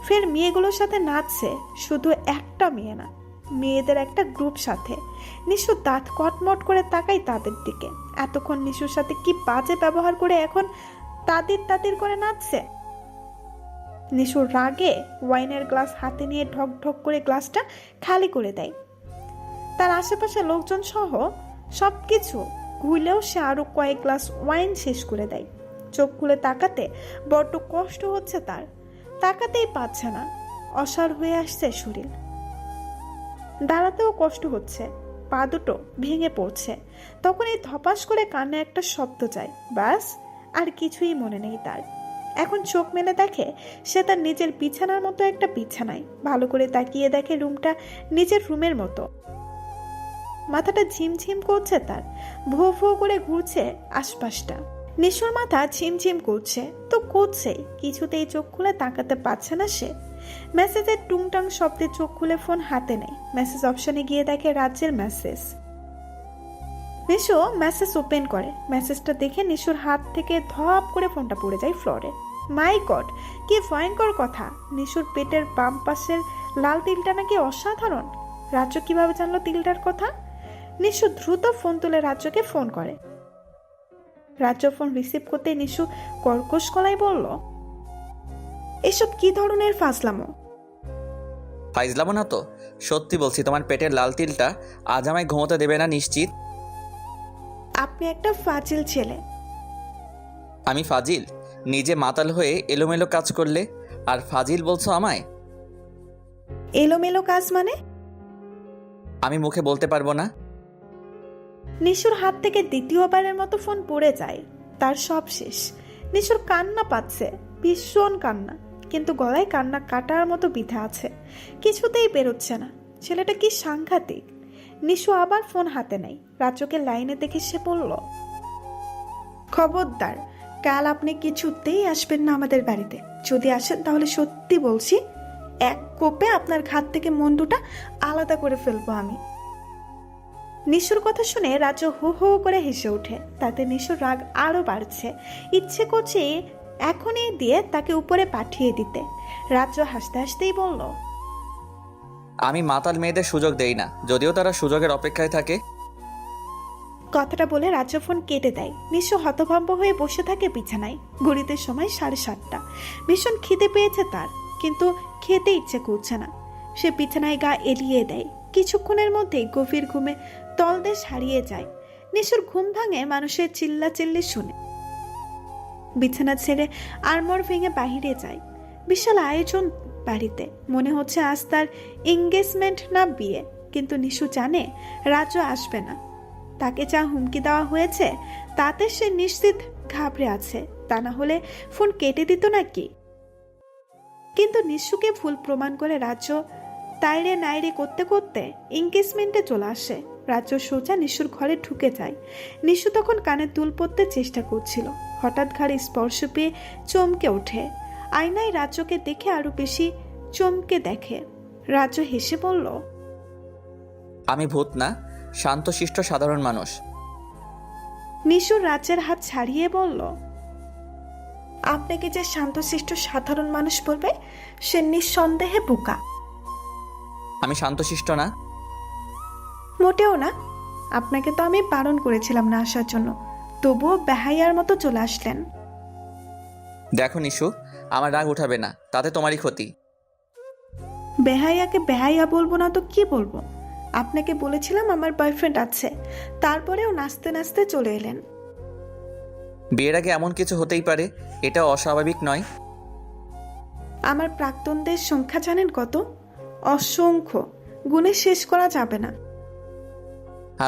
ফের মেয়েগুলোর সাথে নাচছে। শুধু একটা মেয়ে না, মেয়েদের একটা গ্রুপ সাথে। নিশু দাঁত কটমট করে তাকাই তাদের দিকে। এতক্ষণ নিশুর সাথে কি বাজে ব্যবহার করে এখন তাদের তাদের করে নাচছে। নিশুর রাগে ওয়াইনের গ্লাস হাতে নিয়ে ঢক ঢক করে গ্লাসটা খালি করে দেয়। তার আশেপাশে লোকজন সহ সবকিছু ঘুরলেও সে আরো কয়েক গ্লাস ওয়াইন শেষ করে দেয়। চোখ খুলে তাকাতে বড্ড কষ্ট হচ্ছে তার, তাকাতেই পাচ্ছে না। অসাড় হয়ে আসছে শরীর, দাঁড়াতেও কষ্ট হচ্ছে, পা দুটো ভেঙে পড়ছে। তখন এই ধপাস করে কানে একটা শব্দ যায়, ব্যাস আর কিছুই মনে নেই তার। এখন চোখ মেলে দেখে সে তার নিজের বিছানার মতো একটা বিছানায়। ভালো করে তাকিয়ে দেখে রুমটা নিজের রুমের মতো। মাথাটা ঝিমঝিম করছে তার, ভুয়ো ভুয়ো করে ঘুরছে আশপাশটা। নিশুর মাথা ঝিমঝিম করছে তো করছে, কিছুতেই চোখ খুলে তাকাতে পারছে না সে। মেসেজের টুংটাং শব্দে চোখ খুলে ফোন হাতে নেয়। মেসেজ অপশনে গিয়ে দেখে রাজ্যের মেসেজ। নিশু মেসেজ ওপেন করে। মেসেজটা দেখে নিশুর হাত থেকে ধপ করে ফোনটা পড়ে যায় ফ্লোরে। মাই গড, কি ভয়ঙ্কর কথা! নিশুর পেটের বাম পাশের লাল তিলটা নাকি অসাধারণ। রাজ্য কিভাবে জানলো তিলটার কথা? নিশু দ্রুত ফোন তুলে রাজ্যকে ফোন করে। রাজ্য ফোন রিসিভ করতে নিশু কর্কশ গলায় বলল, এসব কি ধরনের ফাজলামো? ফাইজলামো না তো, সত্যি বলছি, তোমার পেটের লাল তিলটা আজ আমায় ঘুমোতে দেবে না নিশ্চিত। আপনি একটা ফাজিল ছেলে। আমি ফাজিল? নিজে মাতাল হয়ে এলোমেলো কাজ করলে আর ফাজিল বলছো আমায়? এলোমেলো কাজ মানে? আমি মুখে বলতে পারবো না। নিশুর হাত থেকে দ্বিতীয়বারের মতো ফোন পড়ে যায়। তার সব শেষ। নিশুর কান্না পাচ্ছে, ভীষণ কান্না, কিন্তু গলায় কান্না কাটার মতো বিধা আছে, কিছুতেই বেরোচ্ছে না। ছেলেটা কি সাংঘাতিক। নিশু আবার ফোন হাতে নেয়। রাজ্যকে লাইনে দেখে সে বলল, খবরদার, কাল আপনি কিছুতেই আসবেন না আমাদের বাড়িতে। যদি আসেন তাহলে সত্যি বলছি, এক কোপে আপনার ঘাত থেকে মন্ডুটা আলাদা করে ফেলবো আমি। নিশুর কথা শুনে রাজ্য হো হো করে হেসে ওঠে। তাতে নিশুর রাগ আরো বাড়ছে। ইচ্ছে করছে এখনই দিয়ে তাকে উপরে পাঠিয়ে দিতে। রাজ্য হাসতে হাসতেই বলল, আমি মাতাল মেয়েদের সুযোগ দেই না, যদিও তারা সুযোগের অপেক্ষায় থাকে। কথাটা বলে রাজ্য ফোন কেটে দেয়। নিশু হতভম্ব হয়ে বসে থাকে বিছানায়। ঘড়িতে সময় 7:30। ভীষণ খিদে পেয়েছে তার, কিন্তু খেতে ইচ্ছে করছে না। সে বিছানায় গা এলিয়ে দেয়। কিছুক্ষণের মধ্যেই গভীর ঘুমে তলদেশ হারিয়ে যায়। নিশুর ঘুম ভাঙে মানুষের চিল্লাচিল্লি শুনে। বিছানা ছেড়ে আড়মোড় ভেঙে বাহিরে যায়। বিশাল আয়োজন বাড়িতে। মনে হচ্ছে আজ তার এঙ্গেজমেন্ট না বিয়ে। কিন্তু নিশু জানে রাজ্য আসবে না। তাকে যা হুমকি দেওয়া হয়েছে তাতে সে নিশ্চিত ঘাবড়ে আছে। তা না হলে ফোন কেটে দিত নাকি। কিন্তু নিশুকে ভুল প্রমাণ করে রাজ্য তাইরে নাইরে করতে করতে এঙ্গেজমেন্টে চলে আসে। রাজ্য সোজা নিশুর ঘরে ঢুকে যায়। নিশু তখন কানে দুল পড়তে চেষ্টা করছিল। হঠাৎ ঘাড়ে স্পর্শ পেয়ে চমকে ওঠে। আয়নায় রাজ্যকে দেখে আরো বেশি চমকে দেখে। রাজ্য হেসে বলল, আমি ভূত না, শান্তশিষ্ট সাধারণ মানুষ। নিশুর রাজ্যের হাত ছাড়িয়ে বলল, আপনাকে যে শান্তশিষ্ট সাধারণ মানুষ বলবে সে নিঃসন্দেহে বোকা। আমি শান্তশিষ্ট না। মোটেও না। আপনাকে তো আমি বারণ করেছিলাম না আসার জন্য, তবুও বেহাইয়ার মতো চলে আসলেন। দেখো নিশু, আমার রাগ উঠাবে না, তাতে তোমারই ক্ষতি। বেহাইয়াকে বেহাইয়া বলবো না তো কি বলবো? আপনাকে বলেছিলাম আমার বয়ফ্রেন্ড আছে, তারপরেও নাচতে নাচতে চলে এলেন। বিয়ের আগে এমন কিছু হতেই পারে, এটা অস্বাভাবিক নয়। আমার প্রাক্তনদের সংখ্যা জানেন কত? অসংখ্য, গুণে শেষ করা যাবে না।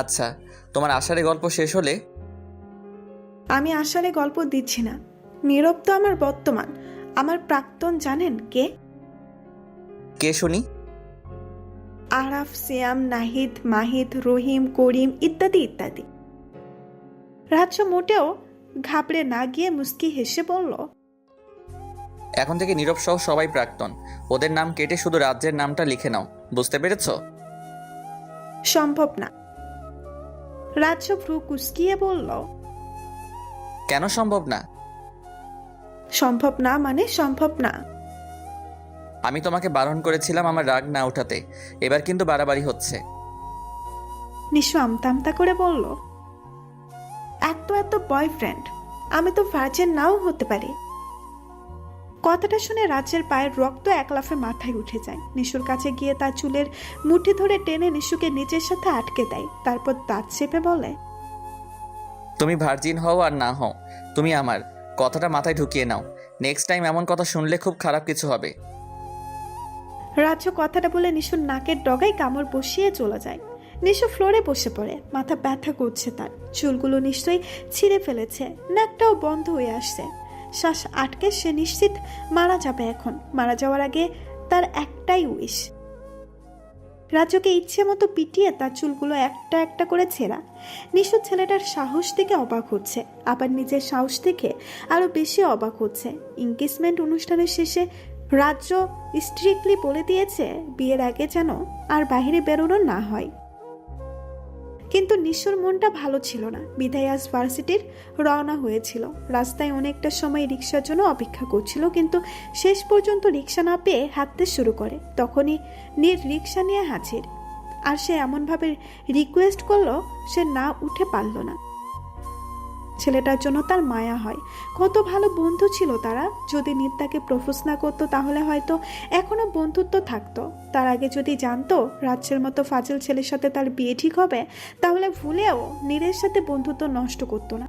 আচ্ছা, তোমার আষাঢ়ে গল্প শেষ হলে? আমি আসলে গল্প দিচ্ছি না। নীরব তো আমার বর্তমান। আমার প্রাক্তন জানেন কে? কে শুনি? আরাফ, সিয়াম, নাহিদ, মাহিদ, রহিম, করিম ইত্যাদি ইত্যাদি। রাজ্য মোটেও ঘাবড়ে না গিয়ে মুস্কি হেসে বলল, এখন থেকে নীরব সহ সবাই প্রাক্তন। ওদের নাম কেটে শুধু রাজ্যের নামটা লিখে নাও, বুঝতে পেরেছো? সম্ভব না। রাজ্য ভ্রু কুচকিয়ে বলল, কেন সম্ভব না? সম্ভব না মানে সম্ভব না। আমি তোমাকে বারণ করেছিলাম আমার রাগ না উঠাতে, এবার কিন্তু বাড়াবাড়ি হচ্ছে। নিশু আমতা করে বলল, এত এত বয়ফ্রেন্ড, আমি তো ভার্জিন নাও হতে পারি। কথাটা শুনে রাজ্যের পায়ের রক্ত এক লাফে মাথায় উঠে যায়। নিশুর কাছে গিয়ে তার চুলের মুঠি ধরে টেনে নিশুকে নিজের সাথে আটকে দেয়। তারপর দাঁত চেপে বলে, তুমি ভার্জিন হও আর না হও, তুমি আমার কথাটা মাথায় ঢুকিয়ে নাও। নেক্সট টাইম এমন কথা শুনলে খুব খারাপ কিছু হবে। রাজ্য কথাটা বলে নিশুর নাকের ডগায় কামড় বসিয়ে চলে যায়। নিশু ফ্লোরে বসে পড়ে। মাথা ব্যথা করছে তার। চুলগুলো নিশ্চয়ই ছিঁড়ে ফেলেছে। নাকটাও বন্ধ হয়ে আসছে। শ্বাস আটকে সে নিশ্চিত মারা যাবে এখন। মারা যাওয়ার আগে তার একটাই উইশ, রাজ্যকে ইচ্ছে মতো পিটিয়ে তার চুলগুলো একটা একটা করে ছেঁড়া। নিশু ছেলেটার সাহস থেকে অবাক হচ্ছে, আবার নিজের সাহস থেকে আরো বেশি অবাক হচ্ছে। এনগেজমেন্ট অনুষ্ঠানের শেষে রাজ্য স্ট্রিক্টলি বলে দিয়েছে বিয়ের আগে যেন আর বাইরে বেরোনো না হয়। কিন্তু নিশুর মনটা ভালো ছিল না। বিধায় আজ ভার্সিটির রওনা হয়েছিল। রাস্তায় অনেকটা সময় রিক্সার জন্য অপেক্ষা করছিল, কিন্তু শেষ পর্যন্ত রিক্সা না পেয়ে হাঁটতে শুরু করে। তখনই নীর রিক্সা নিয়ে হাজির। আর সে এমনভাবে রিকোয়েস্ট করলো সে না উঠে পারল না। ছেলেটার জন্য তার মায়া হয়। কত ভালো বন্ধু ছিল তারা। যদি নীর তাকে প্রপোজ না করতো তাহলে হয়তো এখনো বন্ধুত্ব থাকতো। তার আগে যদি জানতো রাজ্যের মতো ফাজিল ছেলের সাথে তার বিয়ে ঠিক হবে, তাহলে ভুলেও নীরের সাথে বন্ধুত্ব নষ্ট করতো না।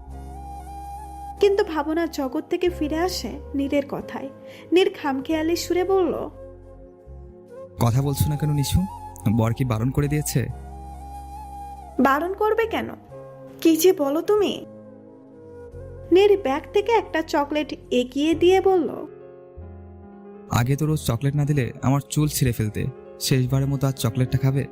কিন্তু ভাবনার জগৎ থেকে ফিরে আসে নীরের কথায়। নীর খামখেয়ালি সুরে বলল, কথা বলছো না কেন নিশু? বর কি বারণ করে দিয়েছে? বারণ করবে কেন? কি যে বলো তুমি। নীর ব্যাগ থেকে একটা চকলেট এগিয়ে দিয়ে বলল, আগে তো রোজ চকলেট না দিলে আমার চুল ছিঁড়ে ফেলতে, শেষবারের মতো আজ চকলেটটা খাবে?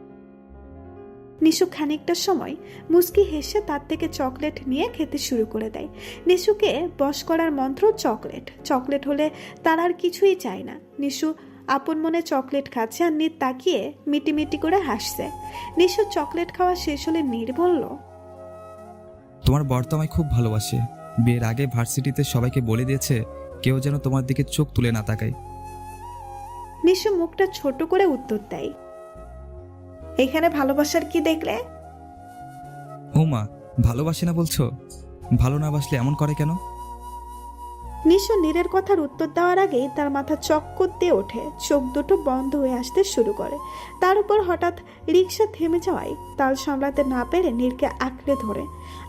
নিশু খানিকটা সময় মুস্কি হেসে তার থেকে চকলেট নিয়ে খেতে শুরু করে দেয়। নিশুকে বশ করার মন্ত্র চকলেট। চকলেট হলে তার আর কিছুই চায় না। নিশু আপন মনে চকলেট খাচ্ছে আর নীর তাকিয়ে মিটিমিটি করে হাসছে। নিশু চকলেট খাওয়া শেষ হলে নীর বলল, তোমার বর তো আমায় খুব ভালোবাসে। বিয়ের আগে ভার্সিটিতে সবাইকে বলে দিয়েছে কেউ যেন তোমার দিকে চোখ তুলে না তাকায়। নিশু মুখটা ছোট করে উত্তর দেয়, এখানে ভালোবাসার কি দেখলে? ও মা, ভালোবাসে না বলছো? ভালো না বাসলে এমন করে কেন? নিশু নীরের কথার উত্তর দেওয়ার আগেই তার মাথা চক্কর দিয়ে ওঠে, চোখ দুটো বন্ধ হয়ে আসতে শুরু করে। তার উপর হঠাৎ রিক্সা থেমে যাওয়ায় তাল সামলাতে না পেরে নীরকে আঁকড়ে ধরে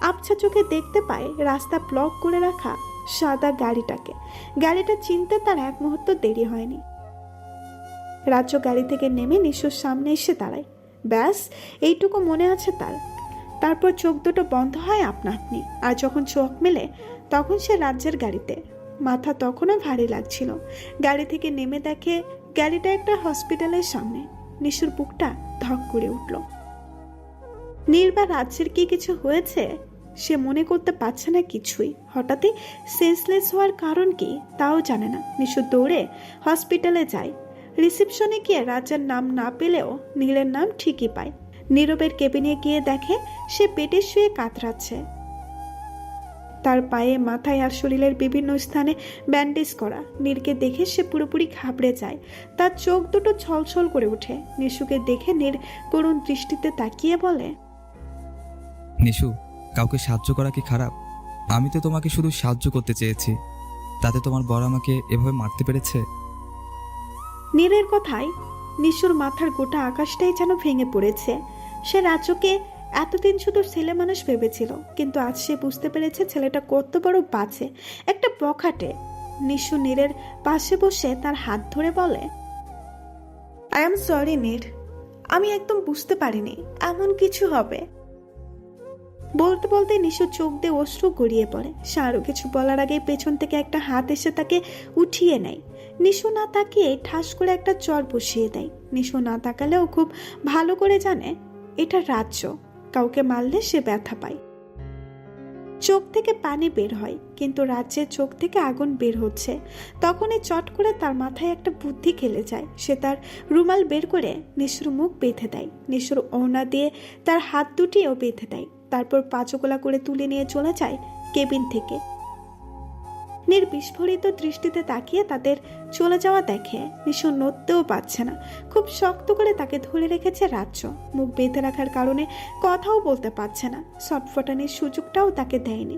আবছা চোখে দেখতে পায় রাস্তা ব্লক করে রাখা সাদা গাড়িটাকে। গাড়িটা চিনতে তার এক মুহূর্ত দেরি হয়নি। রাজ্য গাড়ি থেকে নেমে নিশুর সামনে এসে দাঁড়ায়। ব্যাস এইটুকু মনে আছে তার। তারপর চোখ দুটো বন্ধ হয় আপনা আপনি। আর যখন চোখ মেলে তখন সে রাজ্যের গাড়িতে। মাথা তখনও ভারী লাগছিল। গাড়ি থেকে নেমে দেখে গাড়িটা একটা হসপিটালের সামনে। নিশুর বুকটা ধক করে উঠল। নীর বা রাজ্যের কি কিছু হয়েছে সে মনে করতে পারছে না কিছুই। হঠাৎই সেন্সলেস হওয়ার কারণ কি তাও জানে না। নিশু দৌড়ে হসপিটালে যায়। রিসেপশনে গিয়ে রাজ্যের নাম না পেলেও নীলের নাম ঠিকই পায়। নীরবের কেবিনে গিয়ে দেখে সে পেটে শুয়ে কাতরাচ্ছে। তার পায়ে, মাথায় আর শরীরের বিভিন্ন স্থানে ব্যান্ডেজ করা। নীরকে দেখে সে পুরোপুরি ঘাবড়ে যায়। তার চোখ দুটো ছলছল করে ওঠে। নিশুকে দেখে নীর করুণ দৃষ্টিতে তাকিয়ে বলে, নিশু, কাউকে সাহায্য করা কি খারাপ? আমি তো তোমাকে শুধু সাহায্য করতে চেয়েছি, তাতে তোমার বর আমাকে এভাবে মারতে পেরেছে? নীরের কথায় নিশুর মাথার গোটা আকাশটাই যেন ভেঙে পড়েছে। সে রাজ্যকে এতদিন শুধু ছেলে মানুষ ভেবেছিল, কিন্তু আজ সে বুঝতে পেরেছে ছেলেটা কত বড় বাজে, একটা বখাটে। নিশু নীরের পাশে বসে তার হাত ধরে বলে, আই এম সরি নীর, আমি একদম বুঝতে পারিনি এমন কিছু হবে। বলতে বলতে নিশু চোখ দিয়ে অশ্রু গড়িয়ে পড়ে। সে আরো কিছু বলার আগে পেছন থেকে একটা হাত এসে তাকে উঠিয়ে নেয়। নিশু না তাকিয়ে ঠাস করে একটা চর বসিয়ে দেয়। নিশু না তাকালেও খুব ভালো করে জানে এটা রাজ্য, কাউকে মারলে সে ব্যথা পায়। চোখ থেকে পানি বের হয়, কিন্তু রাজ্যের চোখ থেকে আগুন বের হচ্ছে। তখনই চট করে তার মাথায় একটা বুদ্ধি খেলে যায়। সে তার রুমাল বের করে নিশুর মুখ বেঁধে দেয়। নিশুর ওড়না দিয়ে তার হাত দুটিও বেঁধে দেয়। তারপর পাঁচগোলা করে তুলে নিয়ে চলে যায় কেবিন থেকে। নীর বিস্ফোরিত দৃষ্টিতে তাকিয়ে তাদের চলে যাওয়া দেখে। নিশু নড়তেও পারছে না। খুব শক্ত করে তাকে ধরে রেখেছে রাজ্য। মুখ বেঁধে রাখার কারণে কথাও বলতে পারছে না। ছটফটানির সুযোগটাও তাকে দেয়নি।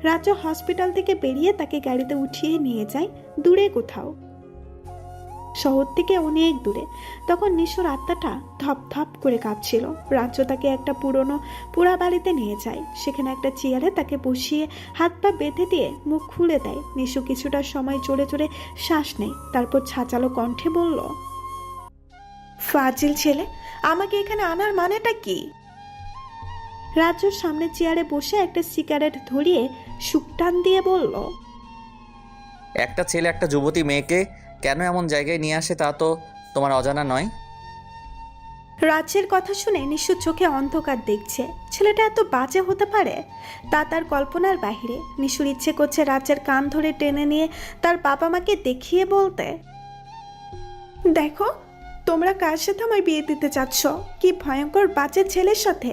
রাজ্য হসপিটাল থেকে বেরিয়ে তাকে গাড়িতে উঠিয়ে নিয়ে যায় দূরে কোথাও, শহর থেকে অনেক দূরে। তখন নিশুর আত্মাটা ধপ ধপ করে কাঁপছিল। রাজ্য তাকে একটা পুরনো পোড়া বাড়িতে নিয়ে যায়। সেখানে একটা চেয়ারে তাকে বসিয়ে হাত পা বেঁধে দিয়ে মুখ খুলে দেয়। নিশু কিছুটা সময় জোরে জোরে শ্বাস নেয়। তারপর ছাচালো কণ্ঠে বলল, ফাজিল ছেলে, আমাকে এখানে আনার মানেটা কি? রাজ্যর সামনে চেয়ারে বসে একটা সিগারেট ধরিয়ে সুকটান দিয়ে বলল, একটা ছেলে একটা যুবতী মেয়েকে কেন এমন জায়গায় নিয়ে আসে তা তো তোমার অজানা নয়। রাজ্যের কথা শুনে নিশুর চোখে অন্ধকার দেখছে। ছেলেটা এত বাজে হতে পারে তা তার কল্পনার বাহিরে। নিশুর ইচ্ছে করছে রাজ্যের কান ধরে টেনে নিয়ে তার বাবা মাকে দেখিয়ে বলতে, দেখো তোমরা কার সাথে আমায় বিয়ে দিতে চাচ্ছ, কি ভয়ঙ্কর বাজে ছেলের সাথে।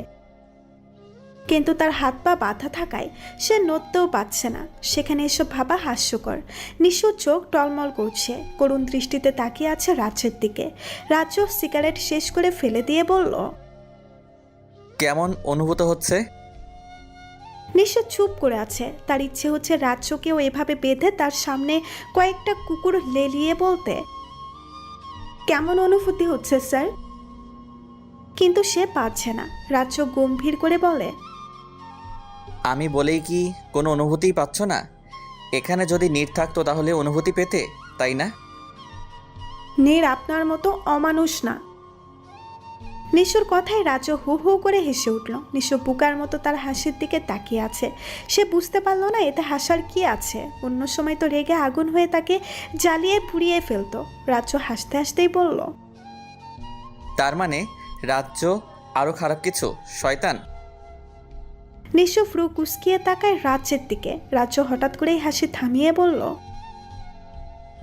কিন্তু তার হাত পা বাঁধা থাকায় সে নড়তেও পারছে না। সেখানে এসব ভাবা হাস্যকর। নিশুর চোখ টলমল করছে, করুণ দৃষ্টিতে তাকিয়ে আছে রাজ্যের দিকে। রাজ্য সিগারেট শেষ করে ফেলে দিয়ে বলল, কেমন অনুভূত হচ্ছে? নিশু চুপ করে আছে। তার ইচ্ছে হচ্ছে রাজ্যকেও এভাবে বেঁধে তার সামনে কয়েকটা কুকুর লেলিয়ে বলতে, কেমন অনুভূতি হচ্ছে স্যার? কিন্তু সে পারছে না। রাজ্য গম্ভীর করে বলে, আমি বলেই কি কোনো অনুভূতিই পাচ্ছ না? এখানে যদি নীর থাকতো তাহলে অনুভূতি পেতে, তাই না? নীর আপনার মতো অমানুষ না। নিশুর কথায় রাজু হু হু করে হেসে উঠল। নিশু বুকার মতো তার হাসির দিকে তাকিয়ে আছে। সে বুঝতে পারল না এতে হাসার কি আছে। অন্য সময় তো রেগে আগুন হয়ে তাকে জ্বালিয়ে পুড়িয়ে ফেলতো। রাজু হাসতে হাসতেই বলল, তার মানে রাজ্য আরও খারাপ কিছু, শয়তান? নিশু ফ্রু কুসকিয়ে তাকায় রাজ্যের দিকে। রাজ্য হঠাৎ করেই হাসি থামিয়ে বলল,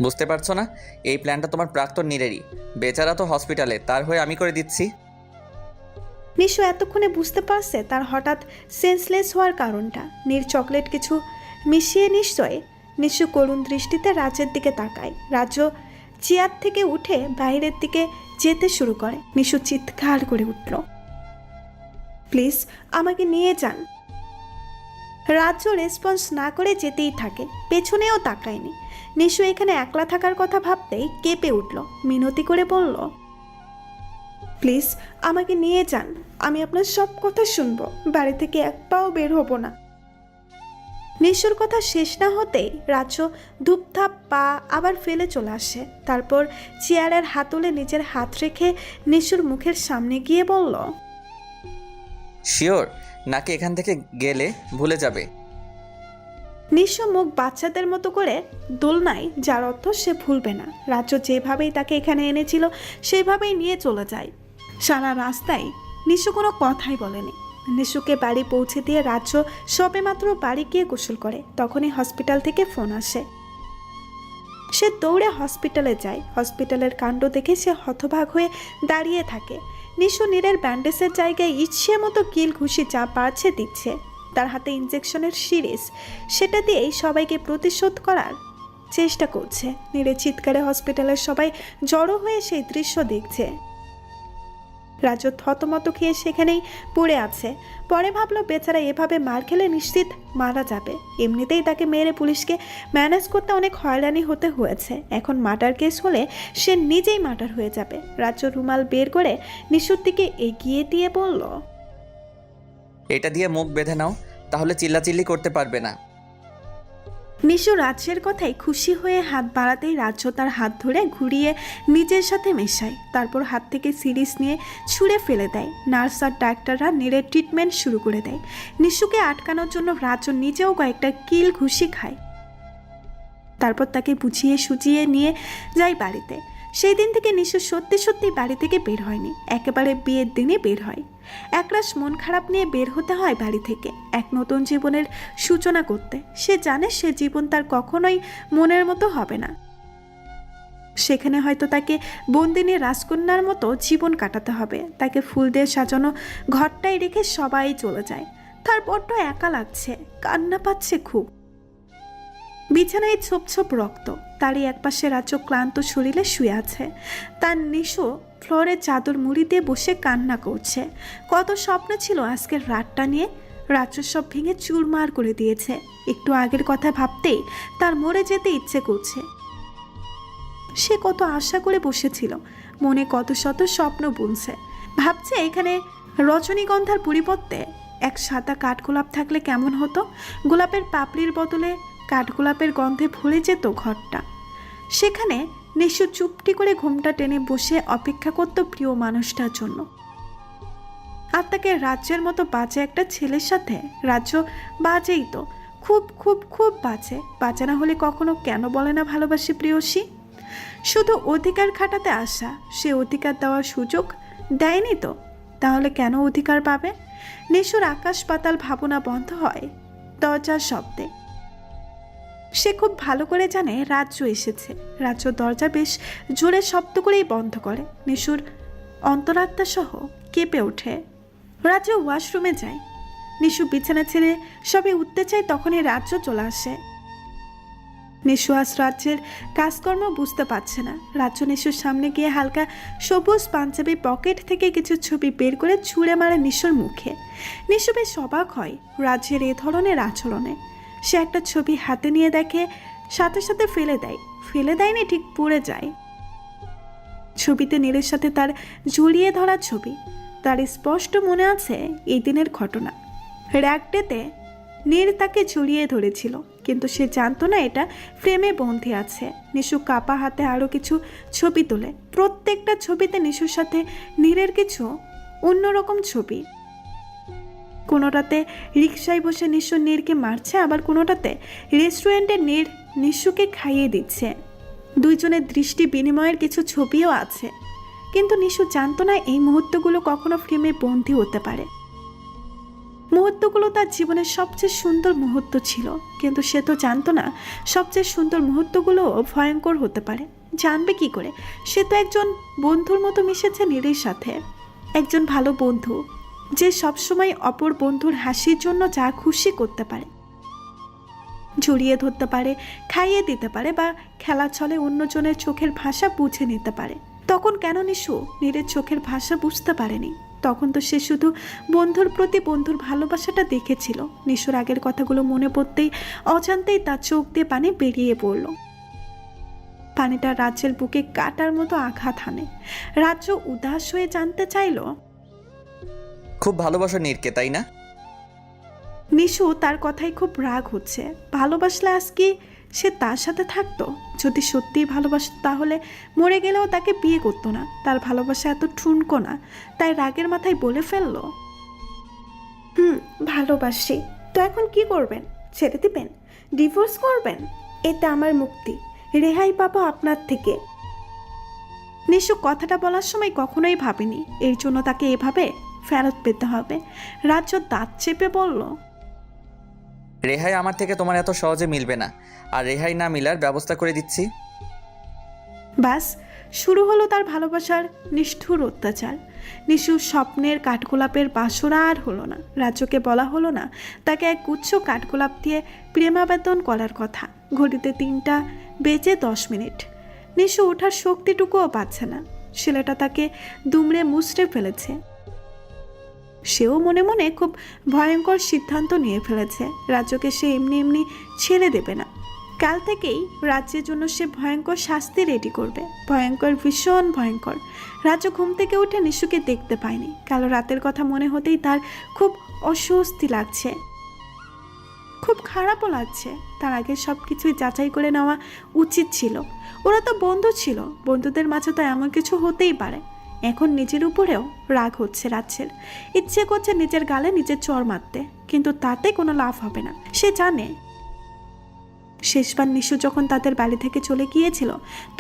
বুঝতে পারছো না? এই প্ল্যানটা তোমার প্রাক্তন নীরেরই। বেচারা তো হসপিটালে, তার হয়ে আমি করে দিচ্ছি। নিশু এতক্ষণে বুঝতে পারছে তার হঠাৎ সেন্সলেস হওয়ার কারণটা। নীর চকলেট কিছু মিশিয়ে নিশ্চয়। নিশু করুণ দৃষ্টিতে রাজ্যের দিকে তাকায়। রাজ্য চেয়ার থেকে উঠে বাইরের দিকে যেতে শুরু করে। নিশু চিৎকার করে উঠল, প্লিজ আমাকে নিয়ে যান। রাজ্য রেসপন্স না করে যেতেই থাকে, পেছনেও তাকায়নি। নিশু এখানে একলা থাকার কথা ভাবতেই কেঁপে উঠল, মিনতি করে বলল, প্লিজ আমাকে নিয়ে যান, আমি আপনার সব কথা শুনবো, বাড়ি থেকে এক পাও বের হব না। নিশুর কথা শেষ না হতেই রাজ্য ধূপধাপ পা আবার ফেলে চলে আসে। তারপর চেয়ারের হাতলে নিজের হাত রেখে নিশুর মুখের সামনে গিয়ে বলল, শিওর নাকি এখান থেকে গেলে ভুলে যাবে? নিশু মুখ বাচ্চাদের মতো করে দোলনায়, যার অর্থ সে ভুলবে না। রাজ্য যেভাবেই তাকে এখানে এনেছিল সেভাবেই নিয়ে চলে যায়। সারা রাস্তায় নিশু কোনো কথাই বলেনি। নিশুকে বাড়ি পৌঁছে দিয়ে রাজ্য সবেমাত্র বাড়ি গিয়ে গোসল করে, তখনই হসপিটাল থেকে ফোন আসে। সে দৌড়ে হসপিটালে যায়। হসপিটালের কাণ্ড দেখে সে হতবাক হয়ে দাঁড়িয়ে থাকে। নিশু নীরের ব্যান্ডেজের জায়গায় ইচ্ছে মতো কিল ঘুষি যা পারছে দিচ্ছে। তার হাতে ইনজেকশনের সিরিজ, সেটা দিয়েই সবাইকে প্রতিশোধ করার চেষ্টা করছে। নীরের চিৎকারে হসপিটালের সবাই জড়ো হয়ে সেই দৃশ্য দেখছে। রাজু থতমত খেয়ে সেখানেই পড়ে আছে। পরে ভাবলো বেচারা এভাবে মার খেলে নিশ্চিত মারা যাবে। এমনিতেই তাকে মেরে পুলিশকে ম্যানেজ করতে অনেক হয়রানি হতে হয়েছে, এখন মার্ডার কেস হলে সে নিজেই মার্ডার হয়ে যাবে। রাজু রুমাল বের করে নিশুর দিকে এগিয়ে দিয়ে বলল, এটা দিয়ে মুখ বেঁধে নাও, তাহলে চিল্লাচিল্লি করতে পারবে না। নিশু রাজ্যের কথায় খুশি হয়ে হাত বাড়াতেই রাজ্য তার হাত ধরে ঘুরিয়ে নিজের সাথে মেশায়। তারপর হাত থেকে সিরিজ নিয়ে ছুঁড়ে ফেলে দেয়। নার্স আর ডাক্তাররা নীরের ট্রিটমেন্ট শুরু করে দেয়। নিশুকে আটকানোর জন্য রাজ্য নিজেও কয়েকটা কিল ঘুষি খায়। তারপর তাকে বুঝিয়ে সুজিয়ে নিয়ে যায় বাড়িতে। সেই দিন থেকে নিশু সত্যি সত্যি বাড়ি থেকে বের হয়নি, একেবারে বিয়ের দিনে বের হয়। একরাশ মন খারাপ নিয়ে বের হতে হয় বাড়ি থেকে, এক নতুন জীবনের সূচনা করতে। সে জানে সে জীবন তার কখনোই মনের মতো হবে না। সেখানে হয়তো তাকে বন্দিনী রাজকন্যার মতো জীবন কাটাতে হবে। তাকে ফুল দিয়ে সাজানো ঘরটায় রেখে সবাই চলে যায়। তার বড্ড একা লাগছে, কান্না পাচ্ছে খুব। বিছানায় ছোপ ছোপ রক্ত, তারই একপাশে রাজ্য ক্লান্ত শরীরে শুয়ে আছে। তার নিশু ফ্লোরে চাদর মুড়ি দিয়ে বসে কান্না করছে। কত স্বপ্ন ছিল আজকের রাতটা নিয়ে, রাজ্য সব ভেঙে চুরমার করে দিয়েছে। একটু আগের কথা ভাবতেই তার মরে যেতে ইচ্ছে করছে। সে কত আশা করে বসেছিল, মনে কত শত স্বপ্ন বুনছে। ভাবছে এখানে রজনীগন্ধার পরিবর্তে এক সাদা কাঠগোলাপ থাকলে কেমন হতো। গোলাপের পাপড়ির বদলে কাঠগোলাপের গন্ধে ভরে যেত ঘরটা। সেখানে নিশু চুপটি করে ঘুমটা টেনে বসে অপেক্ষা করত প্রিয় মানুষটার জন্য। আর তাকে রাজ্যের মতো বাজে একটা ছেলের সাথে, রাজ্য বাজেই তো, খুব খুব খুব বাজে। বাজে না হলে কখনো কেন বলে না ভালোবাসি প্রিয়সী? শুধু অধিকার খাটাতে আসা, সে অধিকার দেওয়ার সুযোগ দেয়নি তো, তাহলে কেন অধিকার পাবে? নিশুর আকাশ পাতাল ভাবনা বন্ধ হয় দরজার শব্দে। সে খুব ভালো করে জানে রাজ্য এসেছে। রাজ্য দরজা বেশ জোরে শব্দ করেই বন্ধ করে। নিশুর অন্তরাত্মা সহ কেঁপে ওঠে। রাজ্য ওয়াশরুমে যায়। নিশু বিছানা ছেড়ে সবে উঠতে চায়, তখনই রাজ্য চলে আসে। নিশু আজ রাজ্যের কাজকর্ম বুঝতে পারছে না। রাজ্য নিশুর সামনে গিয়ে হালকা সবুজ পাঞ্জাবি পকেট থেকে কিছু ছবি বের করে ছুঁড়ে মারে নিশুর মুখে। নিশু বেশ অবাক হয় রাজ্যের এ ধরনের আচরণে। সে একটা ছবি হাতে নিয়ে দেখে, সাথে সাথে ফেলে দেয়। ফেলে দেয়নি, ঠিক পড়ে যায়। ছবিতে নীলের সাথে তার জড়িয়ে ধরা ছবি। তার স্পষ্ট মনে আছে এই দিনের ঘটনা। র্যাক ডেতে নীর তাকে জড়িয়ে ধরেছিল, কিন্তু সে জানতো না এটা ফ্রেমে বন্ধী আছে। নিশু কাপা হাতে আরও কিছু ছবি তোলে। প্রত্যেকটা ছবিতে নিশুর সাথে নীরের কিছু অন্যরকম ছবি। কোনোটাতে রিকশায় বসে নিশু নীরকে মারছে, আবার কোনোটাতে রেস্টুরেন্টে নীর নিশুকে খাইয়ে দিচ্ছে। দুইজনের দৃষ্টি বিনিময়ের কিছু ছবিও আছে, কিন্তু নিশু জানতো না এই মুহূর্তগুলো কখনো ফ্রেমে বন্দী হতে পারে। মুহূর্তগুলো তার জীবনের সবচেয়ে সুন্দর মুহূর্ত ছিল, কিন্তু সে তো জানতো না সবচেয়ে সুন্দর মুহূর্তগুলোও ভয়ঙ্কর হতে পারে। জানবে কি করে? সে তো একজন বন্ধুর মতো মিশেছে নীরের সাথে, একজন ভালো বন্ধু যে সবসময় অপর বন্ধুর হাসির জন্য যা খুশি করতে পারে, জড়িয়ে ধরতে পারে, খাইয়ে দিতে পারে, বা খেলা ছলে অন্যজনের চোখের ভাষা বুঝে নিতে পারে। তখন কেন নিশু নীরের চোখের ভাষা বুঝতে পারেনি? তখন তো সে শুধু বন্ধুর প্রতি বন্ধুর ভালোবাসাটা দেখেছিল। নিশুর আগের কথাগুলো মনে পড়তেই অজান্তেই তার চোখ দিয়ে পানি বেরিয়ে পড়ল। পানিটা রাজ্যের বুকে কাটার মতো আঘাত হানে। রাজ্য উদাস হয়ে জানতে চাইল, খুব ভালোবাসো নীরকে, তাই না? নিশু তার কথাই খুব রাগ হচ্ছে। ভালোবাসলে আজ কি সে তার সাথে থাকতো? যদি সত্যিই ভালোবাসত তাহলে মরে গেলেও তাকে বিয়ে করতো না। তার ভালোবাসা এত ঠুনকো না, তাই রাগের মাথায় বলে ফেললো, ভালোবাসি। তো এখন কি করবেন? ছেড়ে দিবেন? ডিভোর্স করবেন? এতে আমার মুক্তি, রেহাই পাবো আপনার থেকে। নিশু কথাটা বলার সময় কখনোই ভাবেনি এর জন্য তাকে এভাবে ফেরত পেতে হবে। রাজ্য দাঁত চেপে বলল, রেহাই আমার থেকে তোমার এত সহজে মিলবে না, আর রেহাই না মিলার ব্যবস্থা করে দিচ্ছি। ব্যাস শুরু হলো তার ভালোবাসার নিষ্ঠুর অত্যাচার। নিশুর স্বপ্নের কাঠগোলাপের বাসরা আর হলো না। রাজ্যকে বলা হলো না তাকে এক গুচ্ছ কাঠগোলাপ দিয়ে প্রেমাবেদন করার কথা। ঘড়িতে 3:10। নিশু ওঠার শক্তিটুকুও পাচ্ছে না। ছেলেটা তাকে দুমড়ে মুচড়ে ফেলেছে। সেও মনে মনে খুব ভয়ঙ্কর সিদ্ধান্ত নিয়ে ফেলেছে। রাজ্যকে সে এমনি এমনি ছেড়ে দেবে না। কাল থেকেই রাজ্যের জন্য সে ভয়ঙ্কর শাস্তি রেডি করবে। ভয়ঙ্কর, ভীষণ ভয়ঙ্কর। রাজ্য ঘুম থেকে উঠে নিশুকে দেখতে পায়নি। কালো রাতের কথা মনে হতেই তার খুব অস্বস্তি লাগছে, খুব খারাপও লাগছে। তার আগে সব কিছুই যাচাই করে নেওয়া উচিত ছিল। ওরা তো বন্ধু ছিল, বন্ধুদের মাঝে তো এমন কিছু হতেই পারে। এখন নিজের উপরেও রাগ হচ্ছে রাজ্যের। ইচ্ছে করছে নিজের গালে নিজের চর মারতে, কিন্তু তাতে কোনো লাভ হবে না। সে জানে শেষবার নিশু যখন তাদের বাড়ি থেকে চলে গিয়েছিল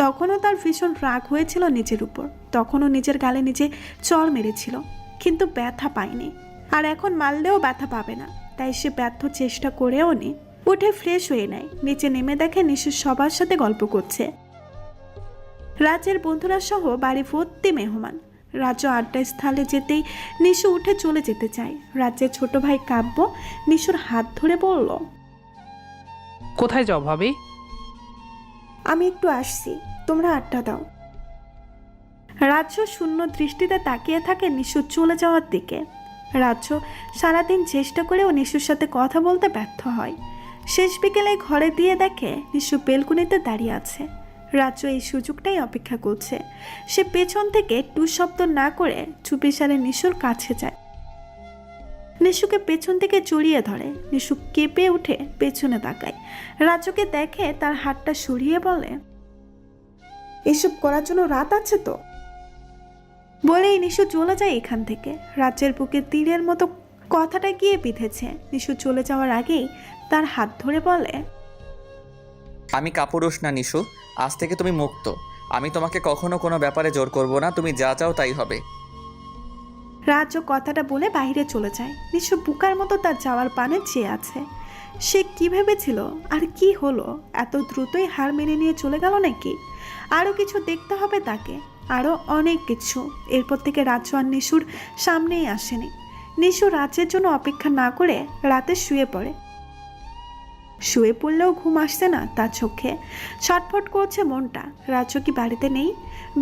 তখনও তার ভীষণ রাগ হয়েছিল নিজের উপর। তখনও নিজের গালে নিজে চর মেরেছিল, কিন্তু ব্যথা পায়নি। আর এখন মারলেও ব্যথা পাবে না, তাই সে ব্যর্থ চেষ্টা করেও নি। উঠে ফ্রেশ হয়ে নেয়। নিচে নেমে দেখে নিশু সবার সাথে গল্প করছে। রাজ্যের বন্ধুরা সহ বাড়ি ভর্তি মেহমান। রাজ্য আড্ডার স্থলে যেতেই নিশু উঠে চলে যেতে চায়। রাজ্যের ছোট ভাই কাব্য নিশুর হাত ধরে বলল, কোথায় যাও ভাবি? আমি একটু আসছি, তোমরা আড্ডা দাও। রাজ্য শূন্য দৃষ্টিতে তাকিয়ে থাকে নিশু চলে যাওয়ার দিকে। রাজ্য সারাদিন চেষ্টা করেও নিশুর সাথে কথা বলতে ব্যর্থ হয়। শেষ বিকেলে ঘরে দিয়ে দেখে নিশু বেলকুনিতে দাঁড়িয়ে আছে। রাজ্য এই সুযোগটাই অপেক্ষা করছে। সে পেছন থেকে টু শব্দ না করে চুপিসারে নিশুর কাছে যায়। নিশুকে পেছন থেকে জড়িয়ে ধরে। নিশু কেঁপে উঠে পেছনে তাকায়। রাজ্যকে দেখে তার হাতটা সরিয়ে বলে, এসব করার জন্য রাত আছে তো। বলেই নিশু চলে যায় এখান থেকে। রাজ্যের বুকে তীরের মতো কথাটা গিয়ে বিঁধেছে। নিশু চলে যাওয়ার আগেই তার হাত ধরে বলে, আমি কাপুরুষ না নিশু, আজ থেকে তুমি মুক্ত। আমি তোমাকে কখনো কোনো ব্যাপারে জোর করব না, তুমি যা চাও তাই হবে। রাজ্য কথাটা বলে বাইরে চলে যায়। নিশু বুকার মতো তার যাওয়ার পানে চেয়ে আছে। সে কি ভেবেছিল আর কি হলো? এত দ্রুতই হার মেনে নিয়ে চলে গেল নাকি? আরও কিছু দেখতে হবে তাকে, আরও অনেক কিছু। এরপর থেকে রাজ্য আর নিশুর সামনেই আসেনি। নিশু রাজ্যের জন্য অপেক্ষা না করে রাতে শুয়ে পড়ে। শুয়ে পড়লেও ঘুম আসছে না তার চোখে। ছটফট করছে মনটা। রাজ্য কি বাড়িতে নেই?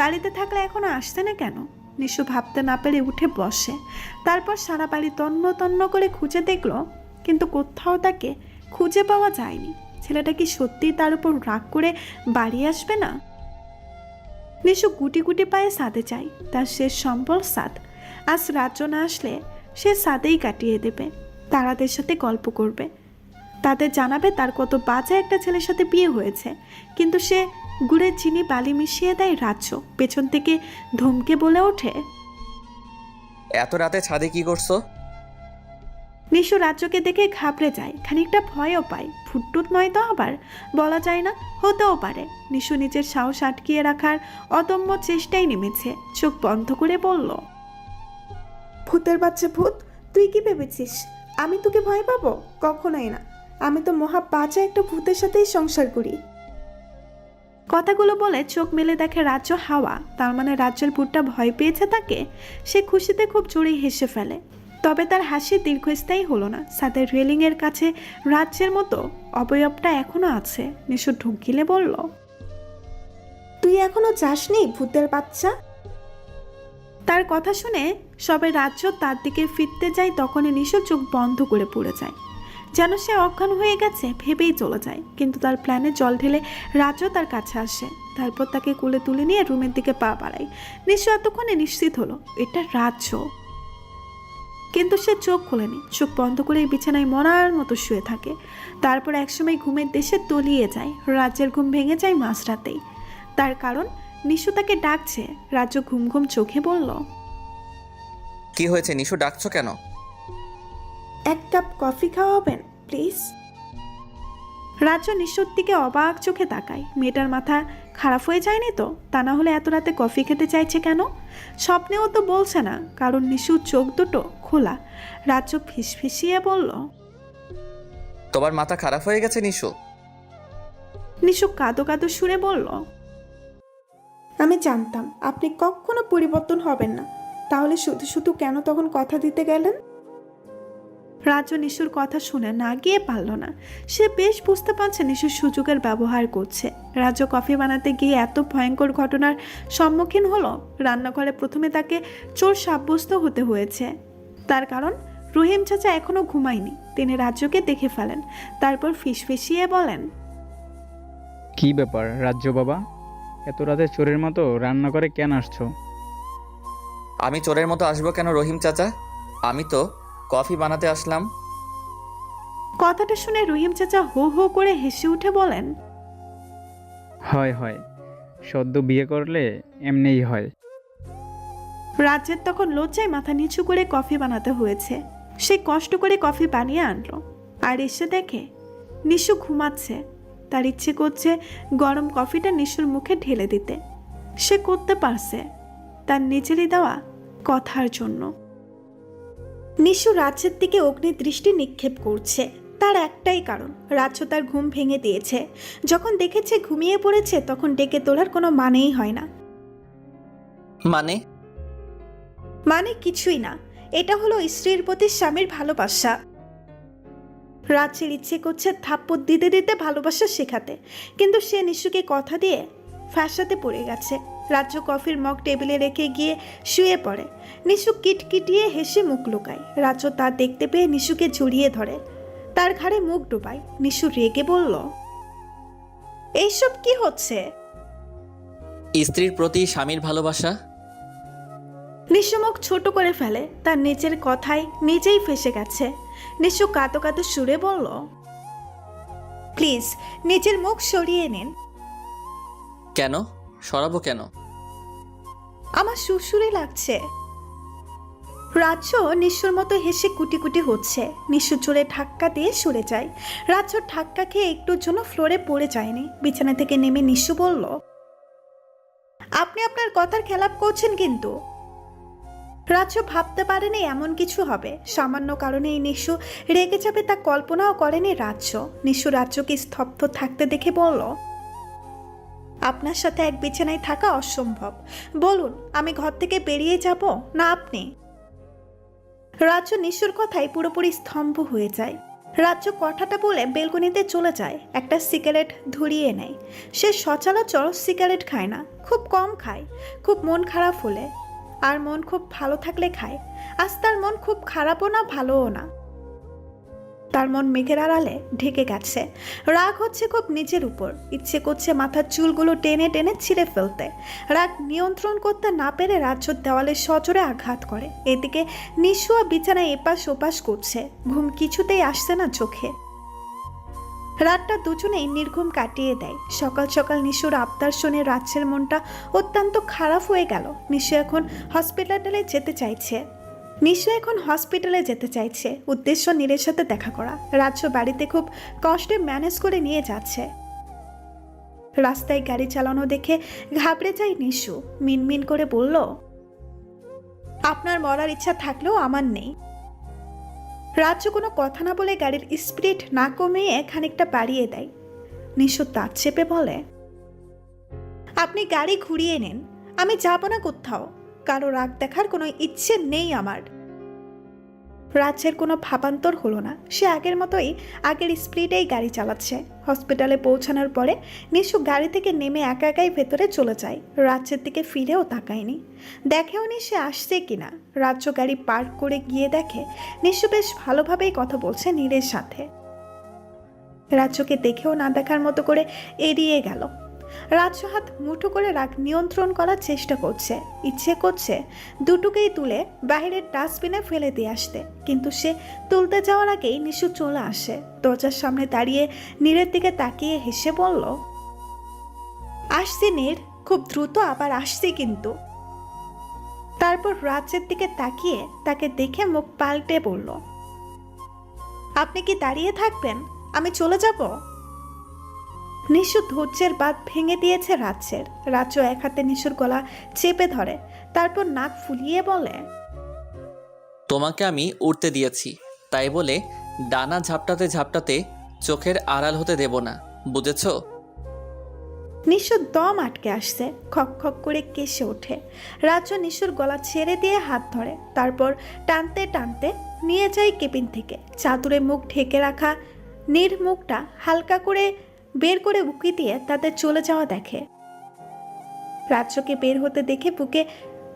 বাড়িতে থাকলে এখনো আসছে না কেন? নিশু ভাবতে না পেরে উঠে বসে। তারপর সারা বাড়ি তন্ন তন্ন করে খুঁজে দেখলো, কিন্তু কোথাও তাকে খুঁজে পাওয়া যায়নি। ছেলেটা কি সত্যিই তার উপর রাগ করে বাড়ি আসবে না? নিশু গুটি গুটি পায়ে সাদে যায়। তার শেষ সম্বল সাদ। আজ রাজ্য না আসলে সে সাদেই কাটিয়ে দেবে। তারাদের সাথে গল্প করবে, তাদের জানাবে তার কত বাজে একটা ছেলের সাথে বিয়ে হয়েছে, কিন্তু সে গুড়ের চিনি বালি মিশিয়ে দেয় রাজ্য। পেছন থেকে ধমকে বলে ওঠে, এত রাতে ছাদে কি করছো? নিশু রাজ্যকে দেখে ঘাবড়ে যায়, খানিকটা ভয়ও পায়। ফুটটুট নয় তো আবার, বলা যায় না, হতেও পারে। নিশু নিজের সাহস আটকিয়ে রাখার অদম্য চেষ্টায় নেমেছে। চোখ বন্ধ করে বলল, ভূতের বাচ্চা ভূত, তুই কি ভেবেছিস আমি তোকে ভয় পাবো? কখনোই না। আমি তো মহা বাজে একটা ভূতের সাথেই সংসার করি। কথাগুলো বলে চোখ মেলে দেখে রাজ্য হাওয়া। তার মানে রাজ্যের ভূতটা ভয় পেয়েছে তাকে। সে খুশিতে খুব জোরেই হেসে ফেলে। তবে তার হাসি দীর্ঘস্থায়ী হলো না। ছাদের রেলিংয়ের কাছে রাজ্যের মতো অবয়বটা এখনো আছে। নিশু ঢুক গিলে বলল, তুই এখনো যাসনি ভূতের বাচ্চা? তার কথা শুনে সবে রাজ্য তার দিকে ফিরতে যায়, তখনই নিশু চোখ বন্ধ করে পড়ে যায়, যেন সে অজ্ঞান হয়ে গেছে ভেবেই চলে যায়। কিন্তু তার প্ল্যানে জল ঢেলে রাজ্য তার কাছে আসে। তারপর তাকে কোলে তুলে নিয়ে রুমের দিকে পা বাড়ায়। নিশু এতক্ষণে নিশ্চিত হলো এটা রাজ্য, কিন্তু সে চোখ খোলেনি। চোখ বন্ধ করে বিছানায় মরার মতো শুয়ে থাকে। তারপর একসময় ঘুমের দেশে তলিয়ে যায়। রাজ্যের ঘুম ভেঙে যায় মাঝরাতেই। তার কারণ নিশু তাকে ডাকছে। রাজ্য ঘুম ঘুম চোখে বলল, কি হয়েছে নিশু, ডাকছো কেন? এক কাপ কফি খাওয়াবেন প্লিজ? রাজ্য নিশুর দিকে অবাক চোখে তাকায়। মেয়েটার মাথা খারাপ হয়ে যায়নি তো? তা না হলে এত রাতে কফি খেতে চাইছে কেন? স্বপ্নেও তো বলছে না, কারণ নিশুর চোখ দুটো খোলা। রাজ্য ফিসফিসিয়ে বলল, তোমার মাথা খারাপ হয়ে গেছে নিশু? নিশু কাঁদো কাঁদো সুরে বলল, আমি জানতাম আপনি কখনো পরিবর্তন হবেন না, তাহলে শুধু শুধু কেন তখন কথা দিতে গেলেন? রাজ্য নিশুর কথা শুনে না গিয়ে পারল না। সে বেশ বুঝতে পারছে নিশু সুযোগের ব্যবহার করছে। রাজ্য কফি বানাতে গিয়ে এত ভয়ঙ্কর ঘটনার সম্মুখীন হলো, রান্নাঘরে প্রথমে তাকে চোর সাব্যস্ত হতে হয়েছে। তার কারণ রহিম চাচা এখনো ঘুমায়নি। তিনি রাজ্যকে দেখে ফেলেন। তারপর ফিসফিসিয়ে বলেন, কি ব্যাপার রাজ্য বাবা, এত রাতে চোরের মতো রান্না করে কেন আসছো? আমি চোরের মতো আসবো কেন রহিম চাচা? আমি তো কফি বানাতে আসলাম। কথাটা শুনে রহিম চাচা হো হো করে হেসে উঠে বলেন, হয় হয়, সদ্য বিয়ে করলে এমনিই হয়। রাজ্যের তখন লজ্জায় মাথা নিচু করে কফি বানাতে হয়েছে। সে কষ্ট করে কফি বানিয়ে আনলো আর এসে দেখে নিশু ঘুমাচ্ছে। তার ইচ্ছে করছে গরম কফিটা নিশুর মুখে ঢেলে দিতে। সে করতে পারছে তার নিজেরই দেওয়া কথার জন্য। নিশু রাজ্যের দিকে অগ্নি দৃষ্টি নিক্ষেপ করছে। তার একটাই কারণ, রাজ্য তার ঘুম ভেঙে দিয়েছে। যখন দেখেছে ঘুমিয়ে পড়েছে, তখন ডেকে তোলার কোনো মানেই হয় না। মানে কিছুই না। এটা হলো স্ত্রীর প্রতি স্বামীর ভালোবাসা। রাজ্যের ইচ্ছে করছে থাপ্পড় দিতে দিতে ভালোবাসা শেখাতে, কিন্তু সে নিশুকে কথা দিয়ে ফ্যাসাতে পড়ে গেছে। রাজ্য কফির মগ টেবিলে রেখে গিয়ে শুয়ে পড়ে। নিশু কিটকিটিয়ে হেসে মুখ লুকায়। রাজ্য তা দেখতে পেয়ে নিশুকে জড়িয়ে ধরে, তার ঘাড়ে মুখ ডোবায়। নিশু রেগে বলল, এইসব কি হচ্ছে? স্ত্রীর প্রতি স্বামীর ভালোবাসা? নিশু মুখ ছোট করে ফেলে। তার নিজের কথায় নিজেই ফেসে গেছে। নিশু কাঁদো কাঁদো সুরে বলল, প্লিজ নিজের মুখ সরিয়ে নিন। কেন সরাবো কেন? আমার সুরসুরি লাগছে। রাজ্য নিশুর মতো হেসে কুটি কুটি হচ্ছে। নিশু চোরে ধাক্কা দিয়ে সরে যায়। রাজ্য ধাক্কা খেয়ে একটুর জন্য ফ্লোরে পড়ে যায়নি। বিছানা থেকে নেমে নিশু বলল, আপনি আপনার কথার খেলাপ করছেন কিন্তু। রাজ্য ভাবতে পারেনি এমন কিছু হবে। সামান্য কারণেই নিশু রেগে যাবে তা কল্পনাও করেনি রাজ্য। নিশু রাজ্যকে স্তব্ধ থাকতে দেখে বলল, আপনার সাথে এক বিছানায় থাকা অসম্ভব। বলুন আমি ঘর থেকে বেরিয়ে যাব না আপনি? রাজ্য নিশুর কথায় পুরোপুরি স্তম্ভ হয়ে যায়। রাজ্য কথাটা বলে বেলকনিতে চলে যায়। একটা সিগারেট ধরিয়ে নেয়। সে সচরাচর সিগারেট খায় না, খুব কম খায়। খুব মন খারাপ হলে, আর মন খুব ভালো থাকলে খায়। আজ তার মন খুব খারাপও না ভালোও না। তার মন মেঘের আড়ালে ঢেকে গেছে। রাগ হচ্ছে খুব নিজের উপর। ইচ্ছে করছে মাথার চুলগুলো টেনে টেনে ছিঁড়ে ফেলতে। রাগ নিয়ন্ত্রণ করতে না পেরে রাজ্য দেওয়ালে সজোরে আঘাত করে। এদিকে নিশু বিছানায় এপাশ ওপাশ করছে। ঘুম কিছুতেই আসছে না চোখে। রাতটা দুজনেই নির্ঘুম কাটিয়ে দেয়। সকাল সকাল নিশুর আবদার শুনে রাজ্যের মনটা অত্যন্ত খারাপ হয়ে গেল। নিশু এখন হসপিটালে যেতে চাইছে। উদ্দেশ্য নীরের সাথে দেখা করা। রাজ্য বাড়িতে খুব কষ্টে ম্যানেজ করে নিয়ে যাচ্ছে। রাস্তায় গাড়ি চালানো দেখে ঘাবড়ে যায় নিশু। মিনমিন করে বলল, আপনার মরার ইচ্ছা থাকলেও আমার নেই। রাজ্য কোনো কথা না বলে গাড়ির স্পিড না কমিয়ে খানিকটা বাড়িয়ে দেয়। নিশু দাঁত চেপে বলে, আপনি গাড়ি ঘুরিয়ে নেন, আমি যাব না কোথাও। কারো রাগ দেখার কোনো ইচ্ছে নেই আমার। রাজ্যের কোনো ভাবান্তর হলো না। সে আগের মতোই আগের স্পিডেই গাড়ি চালাচ্ছে। হসপিটালে পৌঁছানোর পরে নিশু গাড়ি থেকে নেমে একা একাই ভেতরে চলে যায়। রাজ্যের দিকে ফিরেও তাকায়নি, দেখেও নি সে আসছে কিনা। রাজ্য গাড়ি পার্ক করে গিয়ে দেখে নিশু বেশ ভালোভাবেই কথা বলছে নীরের সাথে। রাজ্যকে দেখেও না দেখার মতো করে এড়িয়ে গেল। রাজ্য হাত মুঠো করে রাগ নিয়ন্ত্রণ করার চেষ্টা করছে। ইচ্ছে করছে দুটোকেই তুলে বাইরের ডাস্টবিনে ফেলে দিয়ে আসতে, কিন্তু সে তুলতে যাওয়ার আগেই নিশু চলে আসে। দরজার সামনে দাঁড়িয়ে নীরের দিকে তাকিয়ে হেসে বলল, আসছি নীর, খুব দ্রুত আবার আসছি কিন্তু। তারপর রাজ্যের দিকে তাকিয়ে তাকে দেখে মুখ পাল্টে বলল, আপনি কি দাঁড়িয়ে থাকবেন? আমি চলে যাব। নিশু ধৈর্যের বাঁধ ভেঙে দিয়েছে রাজ্যের। রাজ্য এক হাতে নিশুর গলা চেপে ধরে, তারপর নাক ফুলিয়ে বলে, তোমাকে আমি উঠতে দিয়েছি, তাই বলে ডানা ঝাপটাতে ঝাপটাতে চোখের আড়াল হতে দেব না, বুঝেছো? নিশু দম আটকে আসছে, খক খক করে কেসে ওঠে। রাজ্য নিশুর গলা ছেড়ে দিয়ে হাত ধরে, তারপর টানতে টানতে নিয়ে যায় কেবিন থেকে। চাদরে মুখ ঢেকে রাখা নীর মুখটা হালকা করে বের করে উকি দিয়ে তাদের চলে যাওয়া দেখে। রাজ্যকে বের হতে দেখে বুকে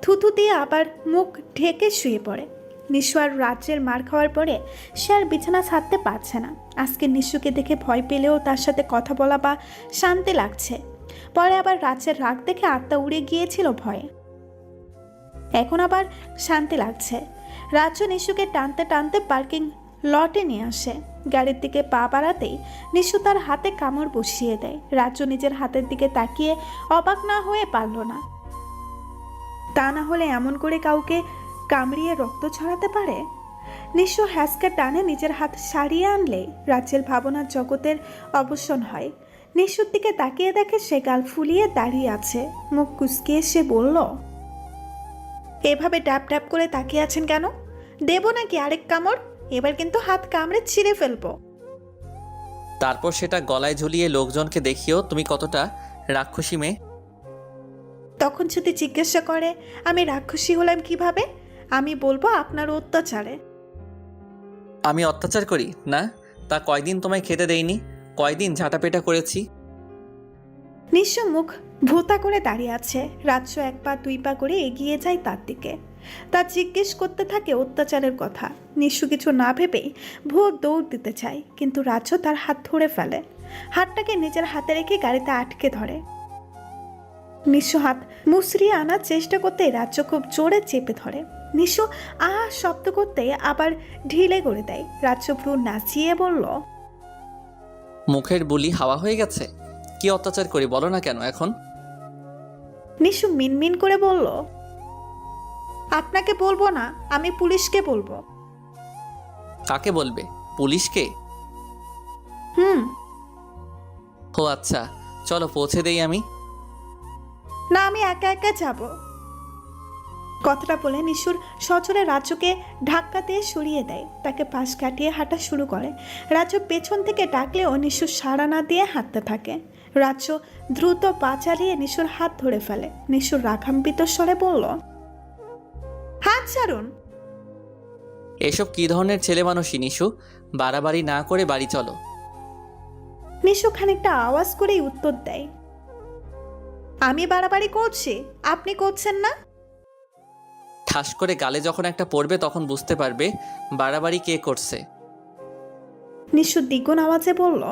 থুথু দিয়ে আবার মুখ ঢেকে শুয়ে পড়ে। নিশু আর রাজ্যের মার খাওয়ার পরে সে আর বিছানা ছাড়তে পারছে না। আজকে নিশুকে দেখে ভয় পেলেও তার সাথে কথা বলা বা শান্তি লাগছে। পরে আবার রাজ্যের রাগ দেখে আত্মা উড়ে গিয়েছিল ভয়ে। এখন আবার শান্তি লাগছে। রাজ্য নিশুকে টানতে টানতে পার্কিং লটে নিয়ে আসে। গাড়ির দিকে পা বাড়াতেই নিশু তার হাতে কামড় বসিয়ে দেয়। রাজ্য নিজের হাতের দিকে তাকিয়ে অবাক না হয়ে পারল না। তা না হলে এমন করে কাউকে কামড়িয়ে রক্ত ছড়াতে পারে? নিশু হ্যাসকা টানে নিজের হাত সারিয়ে আনলে রাজ্যের ভাবনার জগতের অবসান হয়। নিশুর দিকে তাকিয়ে দেখে সে গাল ফুলিয়ে দাঁড়িয়ে আছে। মুখ কুঁচকিয়ে সে বলল, এভাবে ড্যাপ ড্যাপ করে তাকিয়ে আছেন কেন? দেব নাকি আরেক কামড়? এবার কিন্তু হাত কামড়ে ছিঁড়ে ফেলবো। তারপর সেটা গলায় ঝুলিয়ে লোকজনকে দেখিও তুমি কতটা রাক্ষসী মেয়ে। তখন যদি জিজ্ঞাসা করে আমি রাক্ষসী হলাম কিভাবে, আমি বলবো আপনার অত্যাচারে। আমি অত্যাচার করি না? তা কয়দিন তোমায় খেতে দেইনি? কয়দিন ঝাঁটাপেটা করেছি? নিঃস্ব মুখ ভোতা করে দাঁড়িয়ে আছে। রাজ্য এক পা দুই পা করে এগিয়ে যায় তার দিকে। তা জিজ্ঞেস করতে থাকে অত্যাচারের কথা। নিঃস্ব কিছু না ভেবেই ভোর দৌড় দিতে চায়, কিন্তু রাজ্য তার হাত ধরে ফেলে। হাতটাকে নিজের হাতে রেখে গাড়িতে আটকে ধরে। নিঃস্ব হাত মুচড়িয়ে আনার চেষ্টা করতে রাজ্য খুব জোরে চেপে ধরে। নিঃস্ব শব্দ করতে আবার ঢিলে করে দেয়। রাজ্য ভ্রু নাচিয়ে বলল, মুখের বুলি হাওয়া হয়ে গেছে। কি অত্যাচার করি বলো না কেন এখন? নিঃস্ব মিনমিন করে বলল, আপনাকে বলবো না, আমি পুলিশকে বলবো। কাকে বলবে? পুলিশকে? ও আচ্ছা, চলো পৌঁছে দেই আমি। না, আমি একা একা যাব। কথাটা বলে নিশুর সচরে রাজ্যকে ধাক্কা দিয়ে সরিয়ে দেয়। তাকে পাশ কাটিয়ে হাঁটা শুরু করে। রাজ্য পেছন থেকে ডাকলেও নিশুর সাড়া না দিয়ে হাঁটতে থাকে। রাজ্য দ্রুত পা চালিয়ে নিশুর হাত ধরে ফেলে। নিশুর রাগান্বিত স্বরে বলল, হাত ছাড়ুন। এসব কি ধরনের ছেলে মানুষই নিশু? বাড়াবাড়ি না করে বাড়ি চলো। নিশু খানিকটা আওয়াজ করেই উত্তর দেয়, আমি বাড়াবাড়ি করছি, আপনি করছেন না। ঠাস করে গালে যখন একটা পড়বে তখন বুঝতে পারবে বাড়াবাড়ি কে করছে। নিশু দ্বিগুণ আওয়াজে বলল,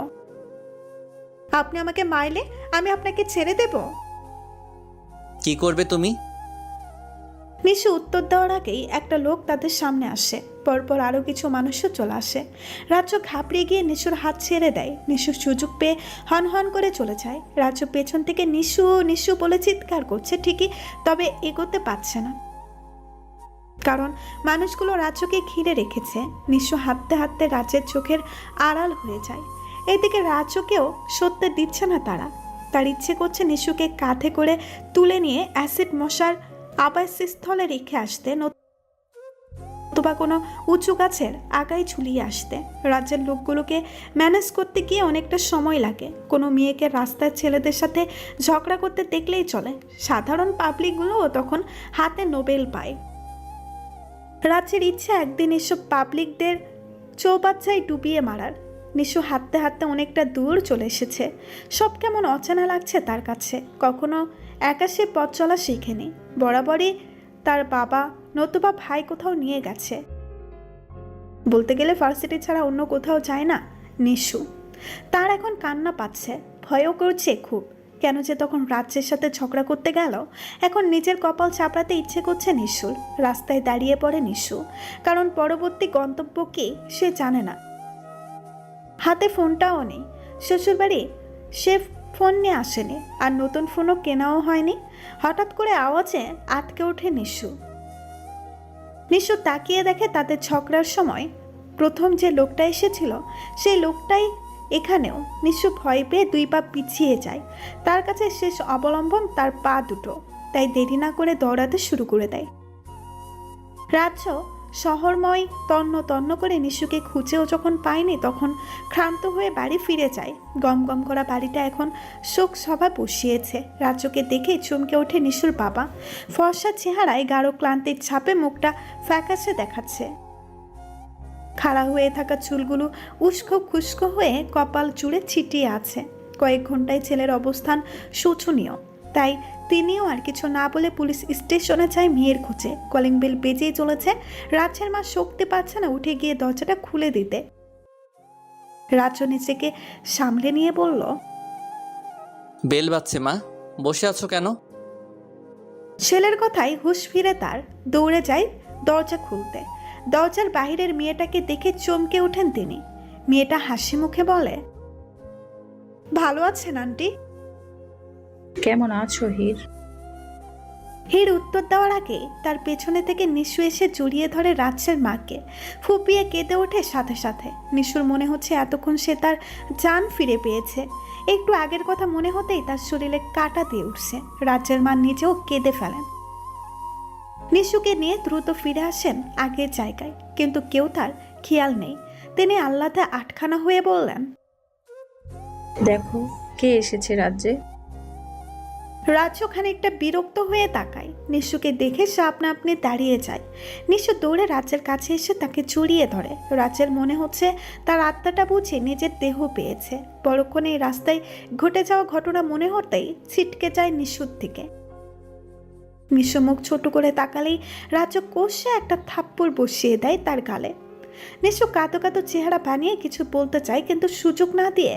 আপনি আমাকে মারলে আমি আপনাকে ছেড়ে দেব? কি করবে তুমি? নিশু উত্তর দেওয়ার আগেই একটা লোক তাদের সামনে আসে। পরপর আরও কিছু মানুষও চলে আসে। রাজ্য ঘাবড়িয়ে গিয়ে নিশুর হাত ছেড়ে দেয়। নিশু সুযোগ পেয়ে হন হন করে চলে যায়। রাজ্য পেছন থেকে নিশু নিশু বলে চিৎকার করছে ঠিকই, তবে এগোতে পারছে না, কারণ মানুষগুলো রাজ্যকে ঘিরে রেখেছে। নিশু হাঁটতে হাঁটতে রাজ্যের চোখের আড়াল হয়ে যায়। এদিকে রাজ্যকেও সত্যি দিচ্ছে না তারা। তার ইচ্ছে করছে নিশুকে কাঁধে করে তুলে নিয়ে অ্যাসিড মশার আবাসস্থলে রেখে আসতে, নতুবা কোনো উঁচু গাছের আগায় ঝুলিয়ে আসতে। রাজ্যের লোকগুলোকে ম্যানেজ করতে গিয়ে অনেকটা সময় লাগে। কোনো মেয়েকে রাস্তায় ছেলেদের সাথে ঝগড়া করতে দেখলেই চলে। সাধারণ পাবলিকগুলোও তখন হাতে নোবেল পায়। রাজ্যের ইচ্ছা একদিন এসব পাবলিকদের চৌবাচ্চায় ডুবিয়ে মারার। নিশু হাঁটতে হাঁটতে অনেকটা দূর চলে এসেছে। সব কেমন অচেনা লাগছে তার কাছে। কখনো একা সে পথ চলা শেখেনি। বরাবরই তার বাবা নতুবা ভাই কোথাও নিয়ে গেছে। বলতে গেলে ভার্সিটি ছাড়া অন্য কোথাও যায় না নিশু। তার এখন কান্না পাচ্ছে, ভয়ও করছে খুব। কেন যে তখন রাজ্যের সাথে ঝগড়া করতে গেল। এখন নিজের কপাল চাপড়াতে ইচ্ছে করছে নিশুর। রাস্তায় দাঁড়িয়ে পড়ে নিশু, কারণ পরবর্তী গন্তব্য কি সে জানে না। হাতে ফোনটাও নেই। শ্বশুরবাড়ি সে ফোন নিয়ে আসেনি, আর নতুন ফোনও কেনাও হয়নি। হঠাৎ করে আওয়াজে আটকে ওঠে নিশু। নিশু তাকিয়ে দেখে তাদের ঝগড়ার সময় প্রথম যে লোকটা এসেছিল সেই লোকটাই এখানেও। নিশু ভয় পেয়ে 2 পা পিছিয়ে যায়। তার কাছে শেষ অবলম্বন তার পা দুটো, তাই দেরি না করে দৌড়াতে শুরু করে দেয়। রাজ্য শহরময় তন্ন তন্ন করে নিশুকে খুঁজেও যখন পায়নি, তখন ক্লান্ত হয়ে বাড়ি ফিরে যায়। গম গম করা বাড়িটা এখন শোক সভা বসিয়েছে। রাজ্যকে দেখে চমকে ওঠে নিশুর বাবা। ফর্সা চেহারায় গাঢ় ক্লান্তির ছাপে মুখটা ফ্যাকাশে দেখাচ্ছে। খাড়া হয়ে থাকা চুলগুলো উস্কো খুস্কো হয়ে কপাল জুড়ে ছিটিয়ে আছে। কয়েক ঘন্টায় ছেলের অবস্থান শোচনীয়, তাই তিনিও আর কিছু না বলে পুলিশ স্টেশনে যায় মেয়ের খোঁজে। কলিং বেল বেজেই চলেছে। রাজ্যের মা শক্তি পাচ্ছে না উঠে গিয়ে দরজাটা খুলে দিতে। রাজ্য নিজেকে সামলে নিয়ে বলল, বেল বাজছে মা, বসে আছো কেন? ছেলের কথায় হুঁশ ফিরে তার। দৌড়ে যায় দরজা খুলতে। দরজার বাহিরের মেয়েটাকে দেখে চমকে ওঠেন তিনি। মেয়েটা হাসি মুখে বলে, ভালো আছেন আন্টি? কেমন আছো হীর? হীর উত্তর দেওয়ার আগে তার পেছনে থেকে নিশু এসে জড়িয়ে ধরে রাজ্যের মাকে। ফুপিয়ে কেঁদে ওঠে সাথে সাথে। নিশুর মনে হচ্ছে এতক্ষণ সে তার জান ফিরে পেয়েছে। একটু আগের কথা মনে হতেই তার শরীরে কাঁটা দিয়ে উঠছে। রাজ্যের মা নিজেও কেঁদে ফেলেন। নিশুকে নিয়ে দ্রুত ফিরে আসেন আগের জায়গায়, কিন্তু কেউ তার খেয়াল নেই। তিনি আহ্লাদে আটখানা হয়ে বললেন, দেখো কে এসেছে রাজ্যে। রাজ্য খানিকটা বিরক্ত হয়ে তাকায়। নিশুকে দেখে সে আপনা আপনি দাঁড়িয়ে যায়। নিশু দৌড়ে রাজ্যের কাছে এসে তাকে জড়িয়ে ধরে। রাজ্যের মনে হচ্ছে তার আত্মাটা বুঝে নিজের দেহ পেয়েছে। পরক্ষণে এই রাস্তায় ঘটে যাওয়া ঘটনা মনে হতেই ছিটকে যায় নিশুর দিকে। নিশু মুখ ছোট করে তাকালেই রাজ্য কষে একটা থাপ্পড় বসিয়ে দেয় তার গালে। নিশু কাঁদো কাঁদো চেহারা বানিয়ে কিছু বলতে চায়, কিন্তু সুযোগ না দিয়ে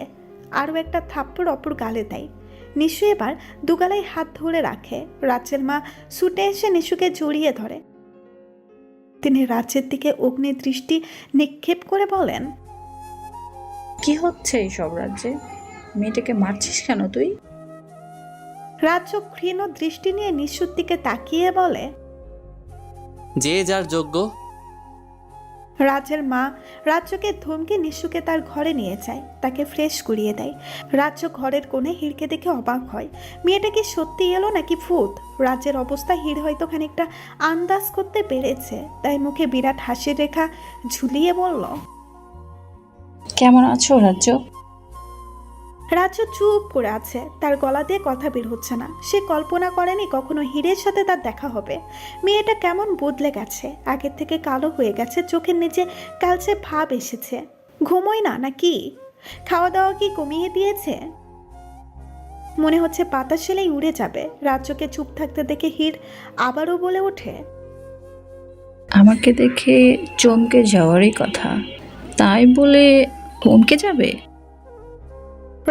আরও একটা থাপ্পড় অপর গালে দেয়। নিশু এবার দুগালায় হাত ধরে রাখে। রাজ্যের মা ছুটে এসে নিশুকে জড়িয়ে ধরে। তিনি রাজ্যের দিকে অগ্নি দৃষ্টি নিক্ষেপ করে বলেন, কি হচ্ছে এইসব রাজ্যে? মেয়েটাকে মারছিস কেন তুই? রাজ্য ক্ষীণ দৃষ্টি নিয়ে নিশুর দিকে তাকিয়ে বলে, যে যার যোগ্য। রাজ্যের মা রাজ্যকে ধমকে নিশুকে তার ঘরে নিয়ে যায়, তাকে ফ্রেশ করিয়ে দেয়। রাজ্য ঘরের কোণে হীরকে দেখে অবাক হয়। মেয়েটা কি সত্যি এলো নাকি ভূত? রাজ্যের অবস্থা হীর হয়তো খানিকটা আন্দাজ করতে পেরেছে, তাই মুখে বিরাট হাসির রেখা ঝুলিয়ে বলল, কেমন আছো রাজ্য? রাজ্য চুপ করে আছে। তার গলা দিয়ে কথা বের হচ্ছে না। সে কল্পনা করেনি কখনো হীরের সাথে তার দেখা হবে। মেয়েটা কেমন বদলে গেছে, আগের থেকে কালো হয়ে গেছে, চোখের নিচে কালচে ভাব এসেছে। ঘুমোয় না নাকি? খাওয়া দাওয়া কি কমিয়ে দিয়েছে? মনে হচ্ছে পাতা সেলাই উড়ে যাবে। রাজ্যকে চুপ থাকতে দেখে হীর আবারও বলে ওঠে, আমাকে দেখে চমকে যাওয়ারই কথা, তাই বলে থমকে যাবে?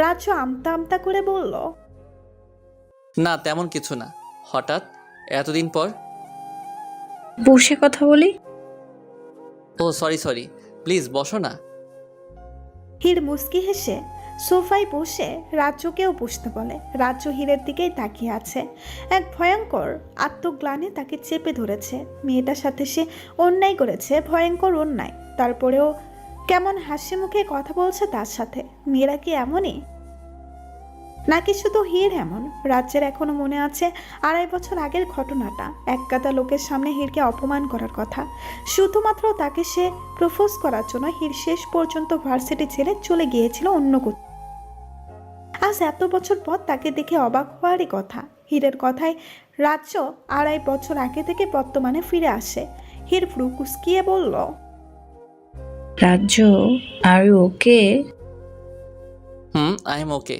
রাজ্য আমতা আমতা করে বলল, না তেমন কিছু না, হঠাৎ এতদিন পর। বসে কথা বলি। ও সরি প্লিজ বসো না। হীর মুচকি হেসে সোফায় বসে রাজ্যকেও বসতে বলে। রাজ্য হীরের দিকেই তাকিয়ে আছে। এক ভয়ঙ্কর আত্মগ্লানি তাকে চেপে ধরেছে। মেয়েটার সাথে সে অন্যায় করেছে, ভয়ঙ্কর অন্যায়। তারপরেও কেমন হাসি মুখে কথা বলছে তার সাথে। মেয়েরা কি এমনই, নাকি শুধু হীর এমন? রাজ্যের এখনো মনে আছে 2.5 বছর আগের ঘটনাটা। একগাদা লোকের সামনে হীরকে অপমান করার কথা। শুধুমাত্র তাকে সে প্রপোজ করার জন্য হীর শেষ পর্যন্ত ভার্সিটি ছেড়ে চলে গিয়েছিল অন্য কোথাও। আজ এত বছর পর তাকে দেখে অবাক হওয়ারই কথা। হীরের কথায় রাজ্য 2.5 বছর আগে থেকে বর্তমানে ফিরে আসে। হীর ভ্রু কুঁচকিয়ে বলল, রাজ্য, আর ওকে? আই এম ওকে।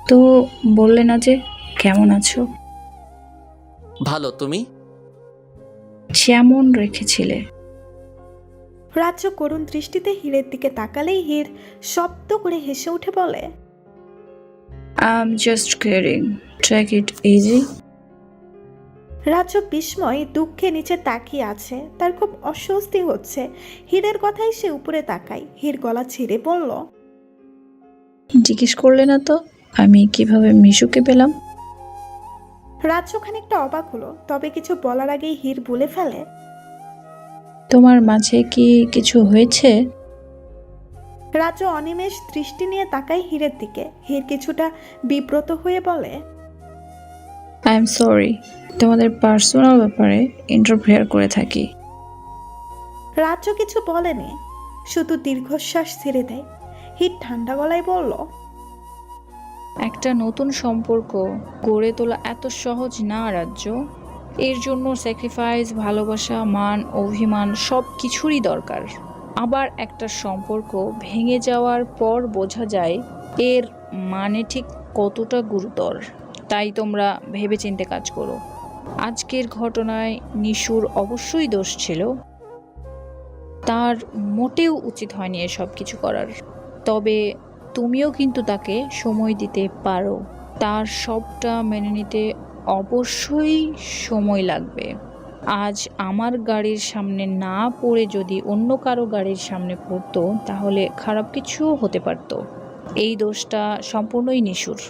তো বললে না যে কেমন আছো? ভালো, তুমি? যেমন রেখেছিলে। রাজ্য করুণ দৃষ্টিতে হীরের দিকে তাকালেই হীর শব্দ করে হেসে উঠে বলে, I am just kidding, take it easy. রাজ্য বিস্ময় দুঃখে নিচে তাকিয়ে আছে। তার খুব অস্বস্তি হচ্ছে। হীরের কথাই সে উপরে তাকায়। হীর গলা ছেড়ে বলল, জিজ্ঞেস করলে না তো আমি কিভাবে মিশুকে পেলাম? রাজ্য খানিকটা অবাক হলো, তবে কিছু বলার আগেই হীর বলে ফেলে, তোমার মাঝে কি কিছু হয়েছে? রাজ্য অনিমেষ দৃষ্টি নিয়ে তাকায় হীরের দিকে। হীর কিছুটা বিব্রত হয়ে বলে, আই এম সরি, তোমাদের পার্সোনাল ব্যাপারে ইন্টারফেয়ার করে থাকি। রাজ্য কিছু বলেনি, শুধু দীর্ঘশ্বাস ছেড়ে দেয়। হীর ঠান্ডা গলায় বলল, একটা নতুন সম্পর্ক গড়ে তোলা এত সহজ না রাজ্য। এর জন্য স্যাক্রিফাইস, ভালোবাসা, মান, অভিমান সব কিছুরই দরকার। আবার একটা সম্পর্ক ভেঙে যাওয়ার পর বোঝা যায় এর মানে ঠিক কতটা গুরুতর। তাই তোমরা ভেবেচিন্তে কাজ করো। আজকের ঘটনায় নিশুর অবশ্যই দোষ ছিল। তার মোটেও উচিত হয়নি এসব কিছু করার। তবে তুমিও কিন্তু তাকে সময় দিতে পারো। তার সবটা মেনে নিতে অবশ্যই সময় লাগবে। আজ আমার গাড়ির সামনে না পড়ে যদি অন্য কারো গাড়ির সামনে পড়তো তাহলে খারাপ কিছুও হতে পারতো। এই দোষটা সম্পূর্ণই নিশুর।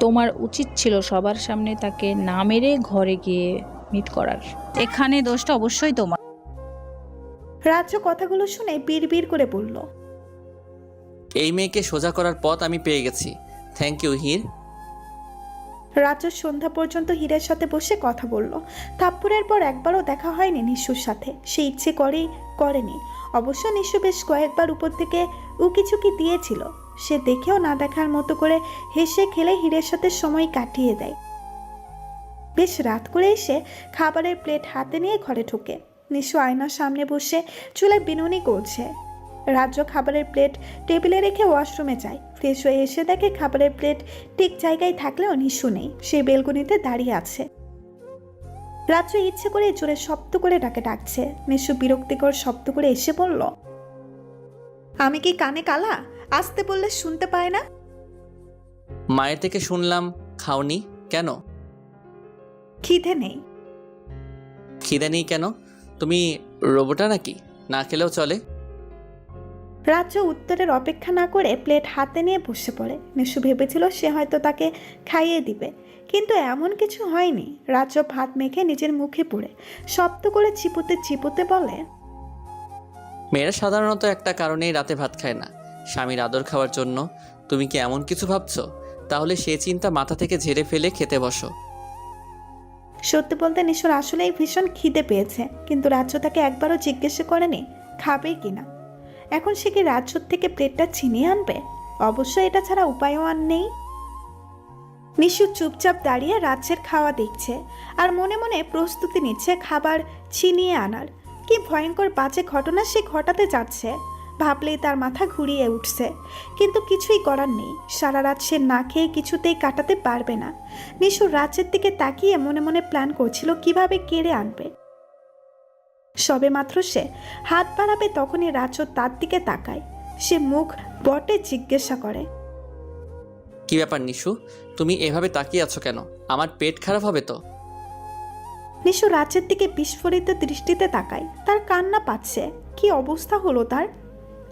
তোমার উচিত ছিল সবার সামনে তাকে না মেরে ঘরে গিয়ে মিট করার। এখানে দোষটা অবশ্যই তোমার। রাজ্য কথাগুলো শুনে বিড়বিড় করে বলল, এই মেয়েকে সোজা করার পথ আমি পেয়ে গেছি। Thank you Heer. রাজ্য সন্ধ্যা পর্যন্ত হীরের সাথে বসে কথা বলল। থাপ্পড়ের পর একবারও দেখা হয়নি নিশুর সাথে। সে ইচ্ছে করেই করেনি। অবশ্য নিশু বেশ কয়েকবার উপর থেকে উকিঝুঁকি দিয়েছিল। সে দেখেও না দেখার মতো করে হেসে খেলে হীরের সাথে সময় কাটিয়ে দেয়। বেশ রাত করে এসে খাবারের প্লেট হাতে নিয়ে ঘরে ঢোকে। নিশু আয়নার সামনে বসে চুলে বিনুনি করছে। রাজ্য খাবারের প্লেট টেবিলে রেখে ওয়াশরুমে যায়। ফ্রেশ হয়ে এসে দেখে খাবারের প্লেট ঠিক জায়গায় থাকলেও নিশু নেই। সে বেলকনিতে দাঁড়িয়ে আছে। রাজ্য ইচ্ছে করে জোরে শব্দ করে ডাকছে। নিশু বিরক্তিকর শব্দ করে এসে বলল, আমি কি কানে কালা? আসতে বললে শুনতে পায় না? মায়ের থেকে শুনলাম খাওনি কেন? খিদে নেই। খিদে নেই কেন? তুমি রোবটা নাকি? না খেলেও চলে। রাজ্য উত্তরের অপেক্ষা না করে প্লেট হাতে নিয়ে বসে পড়ে। নিশু ভেবেছিল সে হয়তো তাকে খাইয়ে দিবে, কিন্তু এমন কিছু হয়নি। রাজ্য ভাত মেখে নিজের মুখে পড়ে শব্দ করে চিপোতে চিপোতে বলে, মেয়েরা সাধারণত একটা কারণেই রাতে ভাত খায় না, স্বামীর আদর খাওয়ার জন্য। তুমি কি এমন কিছু ভাবছো? তাহলে সে চিন্তা মাথা থেকে ঝেড়ে ফেলে খেতে বসো। সত্যি বলতে নিশুর আসলেই ভীষণ খিদে পেয়েছে, কিন্তু রাজ্য তাকে একবারও জিজ্ঞেস করেনি খাবে কিনা। এখন সে কি রাজ্য থেকে প্লেটটা ছিনিয়ে আনবে? অবশ্যই এটা ছাড়া উপায়ও আর নেই। নিশু চুপচাপ দাঁড়িয়ে রাজ্যের খাওয়া দেখছে আর মনে মনে প্রস্তুতি নিচ্ছে খাবার ছিনিয়ে আনার। কি ভয়ঙ্কর বাজে ঘটনা সে ঘটাতে যাচ্ছে, ভাবলেই তার মাথা ঘুরিয়ে উঠছে। কিন্তু কিছুই করার নেই। সারা রাত সে না খেয়ে কিছুতেই কাটাতে পারবে না। নিশু রাজ্যের দিকে তাকিয়ে মনে মনে প্ল্যান করছিল কিভাবে কেড়ে আনবে। সবে মাত্র সে হাত বাড়াবে তখনই রাজ্য তার দিকে তাকায়। সে মুখ বটে জিজ্ঞাসা করে, কি ব্যাপার নিশু, তুমি এভাবে তাকিয়ে আছো কেন? আমার পেট খারাপ হবে তো? নিশু রাজ্যের দিকে বিস্ফোরিত দৃষ্টিতে তাকায়। তার কান্না পাচ্ছে। কি অবস্থা হলো তার?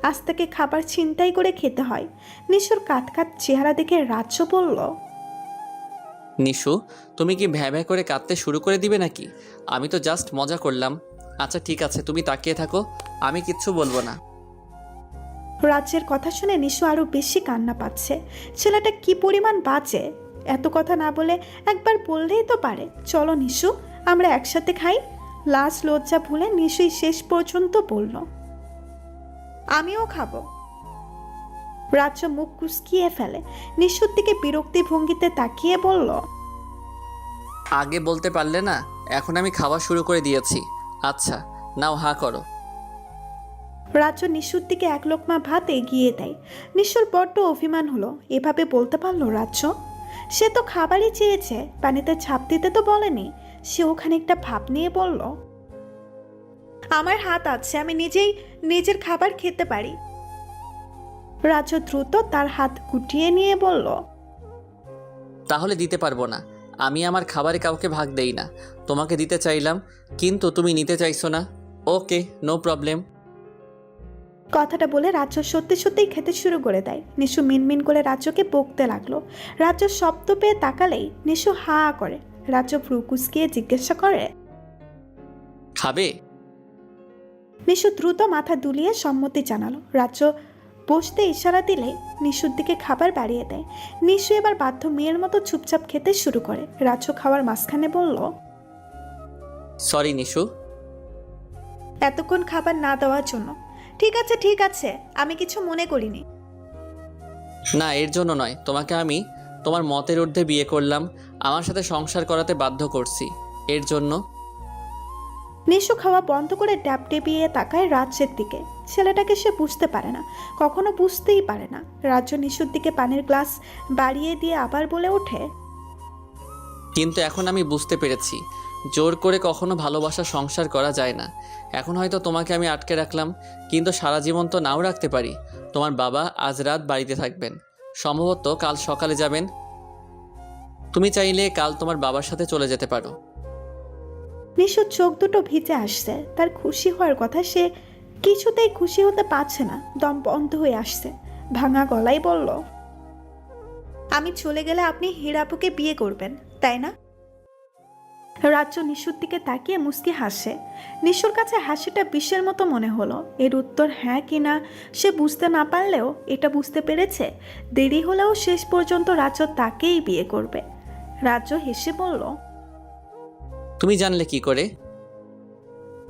আজ তাকে খাবার ছিনতাই করে খেতে হয়। নিশুর কাত চেহারা দেখে রাজ্য বলল, নিশু, তুমি কি ভ্যা ভ্যা করে কাঁদতে শুরু করে দিবে নাকি? আমি তো জাস্ট মজা করলাম। আচ্ছা ঠিক আছে, তুমি তাকিয়ে থাকো, আমি কিচ্ছু বলবো না। রাজ্যের কথা শুনে নিশু আরো বেশি কান্না পাচ্ছে। ছেলেটা কি পরিমাণ বাজে! এত কথা না বলে একবার বললেই তো পারে, চলো নিশু আমরা একসাথে খাই। লাজ লজ্জা ভুলে নিশুই শেষ পর্যন্ত বলল, আমিও খাবো। রাজ্য মুখ কুঁচকিয়ে ফেলে। নিশুর দিকে বিরক্তি ভঙ্গিতে তাকিয়ে বলল, আগে বলতে পারলে না? এখন আমি খাওয়া শুরু করে দিয়েছি। আচ্ছা নাও, হা করো। রাজ্য নিশুর দিকে এক লোকমা ভাত এগিয়ে দেয়। নিশুর বড্ড অভিমান হলো। এভাবে বলতে পারলো রাজ্য? সে তো খাবারই চেয়েছে, পানিতে ঝাঁপ দিতে তো বলেনি। সে ওখানে একটা ভাব নিয়ে বলল, আমার হাত আছে, আমি নিজের খাবার খেতে পারি। রাজ্য দ্রুত তার হাত গুটিয়ে নিয়ে বলল, তাহলে দিতে পারবো না। আমি আমার খাবারে কাউকে ভাগ দেই না। তোমাকে দিতে চাইলাম, কিন্তু তুমি নিতে চাইছো না। ওকে, নো প্রবলেম। কথাটা বলে রাজ্য সত্যি সত্যিই খেতে শুরু করে দেয়। নিশু মিনমিন করে রাজ্যকে বকতে লাগলো। রাজ্য শব্দ পেয়ে তাকালেই নিশু হা করে। রাজ্য ভ্রু কুঁচকিয়ে জিজ্ঞাসা করে, খাবে? নিশু দ্রুত মাথা দুলিয়ে সম্মতি জানালো। রাজ্য বসতে ইশারা দিলে নিশুর দিকে খাবার বাড়িয়ে দেয়। নিশু এবার বাধ্য মেয়ের মতো চুপচাপ খেতে শুরু করে। রাজ্য খাওয়ার মাঝখানে বলল, সরি নিশু। এতক্ষণ খাবার না দেওয়ার জন্য। ঠিক আছে, আমি কিছু মনে করিনি। না, এর জন্য নয়। তোমাকে আমি তোমার মতের ঊর্ধ্বে বিয়ে করলাম, আমার সাথে সংসার করাতে বাধ্য করছি, এর জন্য। নিশু খাওয়া বন্ধ করে ড্যাব ডেবিয়ে তাকায় রাজ্যের দিকে। ছেলেটাকে সে বুঝতে পারে না, কখনো বুঝতেই পারে না। রাজ্য নিশুর দিকে পানির গ্লাস বাড়িয়ে দিয়ে আবার বলে ওঠে, কিন্তু এখন আমি বুঝতে পেরেছি, জোর করে কখনো ভালোবাসা সংসার করা যায় না। এখন হয়তো তোমাকে আমি আটকে রাখলাম, কিন্তু সারা জীবন তো নাও রাখতে পারি। তোমার বাবা আজ রাত বাড়িতে থাকবেন, সম্ভবত কাল সকালে যাবেন। তুমি চাইলে কাল তোমার বাবার সাথে চলে যেতে পারো। নিশুর চোখ দুটো ভিজে আসছে। তার খুশি হওয়ার কথা, সে কিছুতেই খুশি হতে পারছে না। দম বন্ধ হয়ে আসছে। ভাঙা গলায় বলল, আমি চলে গেলে আপনি হীরাপুকে বিয়ে করবেন, তাই না? রাজ্য নিশুর দিকে তাকিয়ে মুচকি হাসে। নিশুর কাছে হাসিটা বিষের মতো মনে হলো। এর উত্তর হ্যাঁ কিনা সে বুঝতে না পারলেও এটা বুঝতে পেরেছে, দেরি হলেও শেষ পর্যন্ত রাজ্য তাকেই বিয়ে করবে। রাজ্য হেসে বলল, তুমি জানলে কি করে?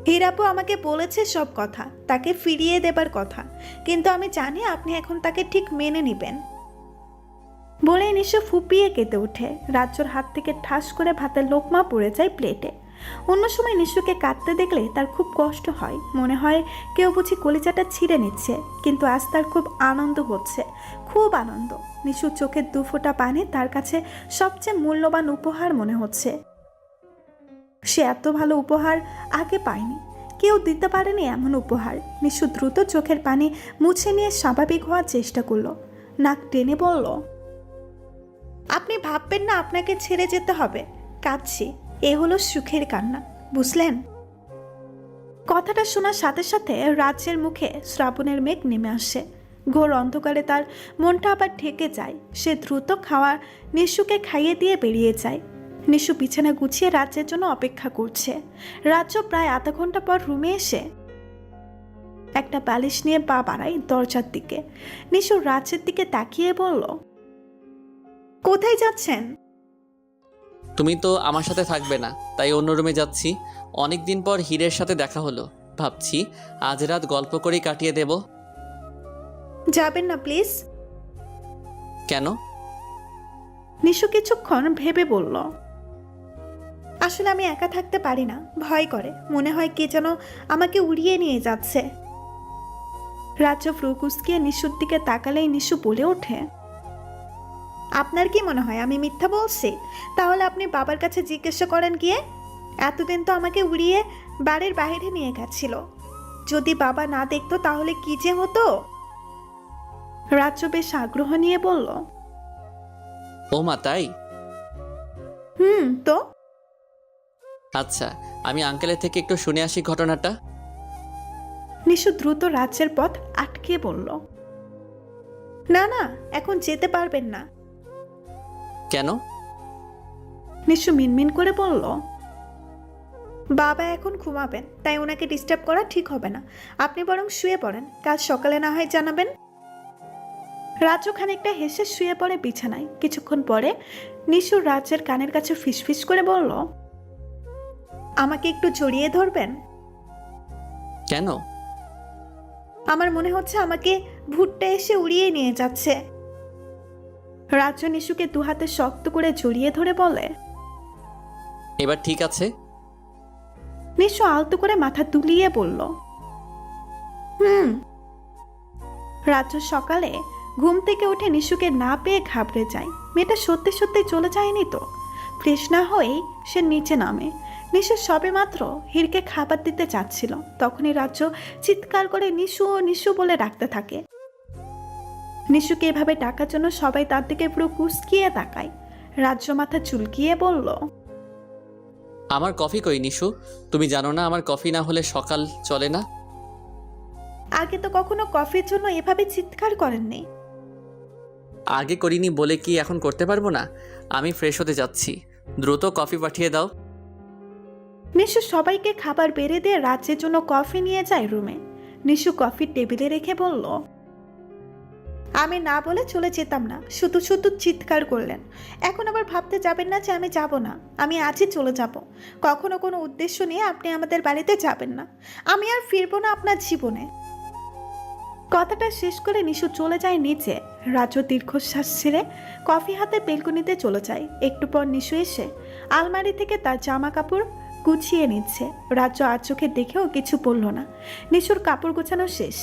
হীরাপু আমাকে বলেছে সব কথা, তাকে ফিরিয়ে দেবার কথা, কিন্তু আমি জানি আপনি এখন তাকে ঠিক মেনে নেবেন। বলে নিশু ফুপিয়ে কেঁদে ওঠে। রাজ্যর হাত থেকে ঠাস করে ভাতের লোকমা পড়ে যায় প্লেটে। অন্য সময় নিশুকে কাঁদতে দেখলে তার খুব কষ্ট হয়, মনে হয় কেউ বুঝি কলিজাটা ছিঁড়ে নিচ্ছে। কিন্তু আজ তার খুব আনন্দ হচ্ছে, খুব আনন্দ। নিশুর চোখের দুফোঁটা পানি তার কাছে সবচেয়ে মূল্যবান উপহার মনে হচ্ছে। সে এত ভালো উপহার আগে পায়নি, কেউ দিতে পারেনি এমন উপহার। নিশু দ্রুত চোখের পানি মুছে নিয়ে স্বাভাবিক হওয়ার চেষ্টা করলো। নাক টেনে বলল, আপনি ভাববেন না আপনাকে ছেড়ে যেতে হবে। কাঁদছি, এ হলো সুখের কান্না, বুঝলেন? কথাটা শোনার সাথে সাথে রাজ্যের মুখে শ্রাবণের মেঘ নেমে আসে। ঘোর অন্ধকারে তার মনটা আবার ঢেকে যায়। সে দ্রুত খাওয়া নিশুকে খাইয়ে দিয়ে বেরিয়ে যায়। নিশু বিছানা গুছিয়ে রাজ্যের জন্য অপেক্ষা করছে। রাজ্য প্রায় আধা ঘন্টা পর রুমে এসে একটা বালিশ নিয়ে পা বাড়ায় দরজার দিকে। নিশু রাজ্যের দিকে তাকিয়ে বলল, কোথায় যাচ্ছেন? তুমি তো আমার সাথে থাকবে না, তাই অন্য রুমে যাচ্ছি। অনেক দিন পর হীরের সাথে দেখা হলো, ভাবছি আজ রাত গল্প করেই কাটিয়ে দেব। যাবেন না প্লিজ। কেন? নিশু কিছুক্ষণ ভেবে বলল, আসলে আমি একা থাকতে পারি না, ভয় করে, মনে হয় কে যেন আমাকে উড়িয়ে নিয়ে যাচ্ছে। রাজ্য ফ্রু কুঁচকিয়ে নিশুর দিকে তাকালেই নিশু বলে ওঠে, আপনার কি মনে হয় আমি মিথ্যা বলছি? তাহলে আপনি বাবার কাছে জিজ্ঞাসা করেন গিয়ে। এতদিন তো আমাকে উড়িয়ে বাড়ির বাইরে নিয়ে গেছিল। যদি বাবা না দেখতো তাহলে কি যে হতো? রাজ্য বেশ আগ্রহ নিয়ে বলল, ও মা, তাই? তো আচ্ছা, আমি আঙ্কেলের থেকে একটু শুনে আসি ঘটনাটা। নিশু দ্রুত রাজ্যের পথ আটকে বলল, না না, এখন যেতে পারবেন না। কেন? নিশু মিনমিন করে বলল, বাবা এখন ঘুমাবেন, তাই ওনাকে ডিস্টার্ব করা ঠিক হবে না। আপনি বরং শুয়ে পড়েন, কাল সকালে না হয় জানাবেন। রাজ্য খানিকটা হেসে শুয়ে পড়ে বিছানায়। কিছুক্ষণ পরে নিশু রাজ্যের কানের কাছে ফিসফিস করে বলল, আমাকে একটু জড়িয়ে ধরবেন? কেন? আমার মনে হচ্ছে আমাকে ভুট্টা এসে উড়িয়ে নিয়ে যাচ্ছে। রাজ্য নিশুকে দুহাতে শক্ত করে জড়িয়ে ধরে বলে, এবার ঠিক আছে? নিশু আলতো করে মাথা তুলিয়ে বলল, হুম। রাজ্য সকালে ঘুম থেকে উঠে নিশুকে না পেয়ে ঘাবড়ে যায়। মেয়েটা সত্যি সত্যি চলে যায়নি তো? ফ্রেশ না হয়েই সে নিচে নামে। নিশু সবে মাত্র হিরকে খাবার দিতে যাচ্ছিল, তখনই রাজ্য চিৎকার করে নিশু ও নিশু বলে ডাকতে থাকে। নিশুকে এভাবে ডাকার জন্য সবাই তার দিকে পুরো কুঁচকিয়ে তাকায়। রাজ্য মাথা চুলকিয়ে বলল, আমার কফি কই নিশু? তুমি জানো না আমার কফি না হলে সকাল চলে না? আগে তো কখনো কফির জন্য এভাবে চিৎকার করেননি। আগে করিনি বলে কি এখন করতে পারবো না? আমি ফ্রেশ হতে যাচ্ছি, দ্রুত কফি পাঠিয়ে দাও। নিশু সবাইকে খাবার বেড়ে দিয়ে রাজ্যের জন্য কফি নিয়ে যায় রুমে। নিশু কফি টেবিলে রেখে বলল, আমি না বলে চলে যেতাম না, শুধু শুধু চিৎকার করলেন। এখন আবার ভাবতে যাবেন না যে আমি যাব না। আমি আজই চলে যাব। কখনো কোনো উদ্দেশ্য নিয়ে আপনি আমাদের বাড়িতে যাবেন না। আমি আর ফিরবো না আপনার জীবনে। কথাটা শেষ করে নিশু চলে যায় নিচে। রাজ্য দীর্ঘশ্বাস ছেড়ে কফি হাতে বেলকনিতে চলে যায়। একটু পর নিশু এসে আলমারি থেকে তার জামা কাপড় গুছিয়ে নিচ্ছে। রাজ্য আর চোখে দেখেও কিছু বলল না। নিশুর কাপড় গোছানো শেষ।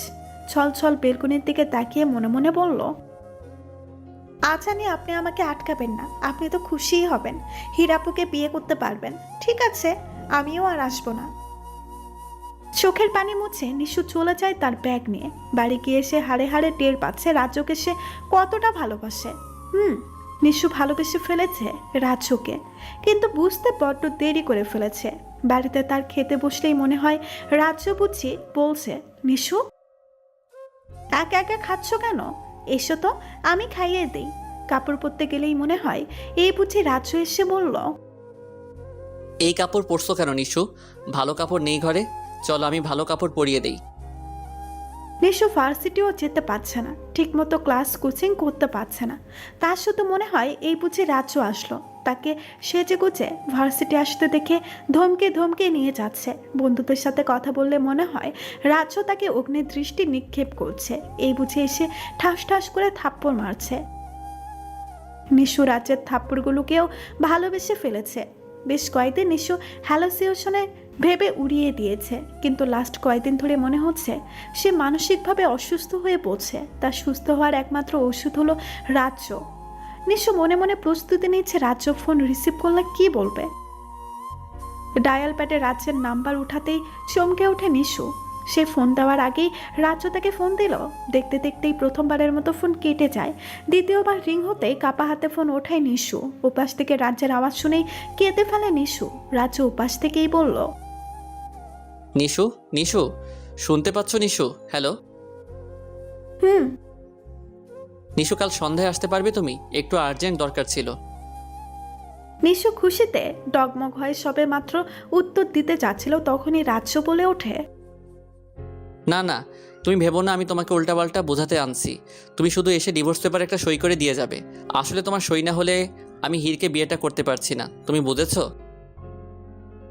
ছল ছল বেলকনির দিকে তাকিয়ে মনে মনে বলল, আজ জানি আপনি আমাকে আটকাবেন না। আপনি তো খুশিই হবেন, হীরাপুকে বিয়ে করতে পারবেন। ঠিক আছে, আমিও আর আসবো না। চোখের পানি মুছে নিশু চলে যায় তার ব্যাগ নিয়ে। বাড়ি গিয়ে সে হাড়ে হাড়ে টের পাচ্ছে রাজ্যকে সে কতটা ভালোবাসে। নিশু ভালোবেসে ফেলেছে রাজ্যকে, কিন্তু বুঝতে বড্ড দেরি করে ফেলেছে। বাড়িতে তার খেতে বসলেই মনে হয় রাজ্য বুঝি বলছে, নিশু একা একা খাচ্ছ কেন? এসো তো, আমি খাইয়ে দিই। কাপড় পরতে গেলেই মনে হয় এই বুঝি রাজ্য এসে বলল, এই কাপড় পরছো কেন নিশু? ভালো কাপড় নেই ঘরে? চলো আমি ভালো কাপড় পরিয়ে দেই। নিশু ভার্সিটিও যেতে পারছে না, ঠিকমতো ক্লাস কোচিং করতে পারছে না। তার শুধু মনে হয় এই বুঝি রাজ্য আসলো, তাকে সেজে গুজে ভার্সিটি আসতে দেখে ধমকে ধমকে নিয়ে যাচ্ছে। বন্ধুদের সাথে কথা বললে মনে হয় রাজ্য তাকে অগ্নি দৃষ্টি নিক্ষেপ করছে। এই বুঝে এসে ঠাস ঠাস করে থাপ্পড় মারছে। নিশু রাজ্যের থাপ্পড়গুলোকেও ভালোবেসে ফেলেছে। বেশ কয়েকদিন নিশু হ্যালোসিয়েশনে ভেবে উড়িয়ে দিয়েছে, কিন্তু লাস্ট কয়েকদিন ধরে মনে হচ্ছে সে মানসিকভাবে অসুস্থ হয়ে পড়ছে। তার সুস্থ হওয়ার একমাত্র ওষুধ হলো রাজ্য। নিশু মনে মনে প্রস্তুতি নিচ্ছে রাজ্য ফোন রিসিভ করলে কি বলবে। ডায়াল প্যাডে রাজ্যের নাম্বার উঠাতেই চমকে ওঠে নিশু। সে ফোন দেওয়ার আগেই রাজ্য তাকে ফোন দিল। দেখতে দেখতেই প্রথমবারের মতো ফোন কেটে যায়। দ্বিতীয়বার রিং হতেই কাপা হাতে ফোন ওঠায় নিশু। উপাস থেকে রাজ্যের আওয়াজ শুনেই কেঁদে ফেলে নিশু। রাজ্য উপাস থেকেই বলল, নিশু নিশু শুনতে পাচ্ছ নিশু? হ্যালো হুম। নিশু, কাল সন্ধ্যায় আসতে পারবে তুমি? একটু আর্জেন্ট দরকার ছিল। নিশু খুশিতে ডগমগ হয়ে সবে মাত্র উত্তর দিতে যাচ্ছিল, তখনই রাজ্য বলে ওঠে, না না, তুমি ভেবো না আমি তোমাকে উল্টাপাল্টা বোঝাতে আনছি। তুমি শুধু এসে ডিভোর্স পেপার একটা সই করে দিয়ে যাবে। আসলে তোমার সই না হলে আমি হিরকে বিয়েটা করতে পারছি না, তুমি বুঝেছো?